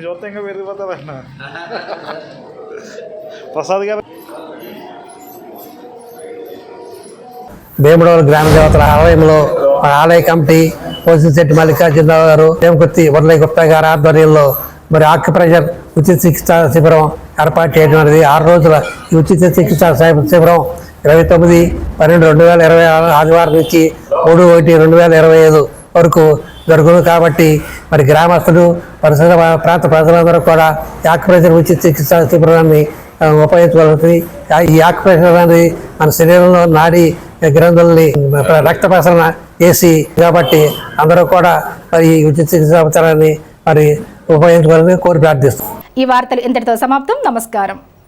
చూతంగా పెరిగిపోతారన్న ప్రసాద్ గారు. భీమడోలు గ్రామ దేవతల ఆలయంలో ఆలయ కమిటీ పోసంశెట్టి మల్లికార్జునరావు గారు, దేవకుర్తి మురళీ గుప్తా గారి ఆధ్వర్యంలో మరి ఆక్యుప్రెషర్ ఉచిత చికిత్సా శిబిరం ఏర్పాటు చేయడం అనేది 6 రోజుల ఈ ఉచిత చికిత్సా శిబిరం 29/12/2026 ఆదివారం నుంచి 3/1/2025 వరకు జరుగును. కాబట్టి మరి గ్రామస్తులు, పరిసర ప్రాంత ప్రజలందరూ కూడా ఆక్యుప్రెషర్ ఉచిత చికిత్సా శిబిరాన్ని ఉపయోగించగలుగుతుంది. ఈ ఆక్యుప్రెషర్ అనేది మన శరీరంలో నాడీ గ్రంథుల్ని రక్త ప్రసరణ చేసి కాబట్టి అందరూ కూడా మరి ఉచిత చికిత్సా ఉపచారాన్ని మరి ఉపయోగించుకోవాలని కోరి ప్రార్థిస్తాం. ఈ వార్తలు ఇంతటితో సమాప్తం. నమస్కారం.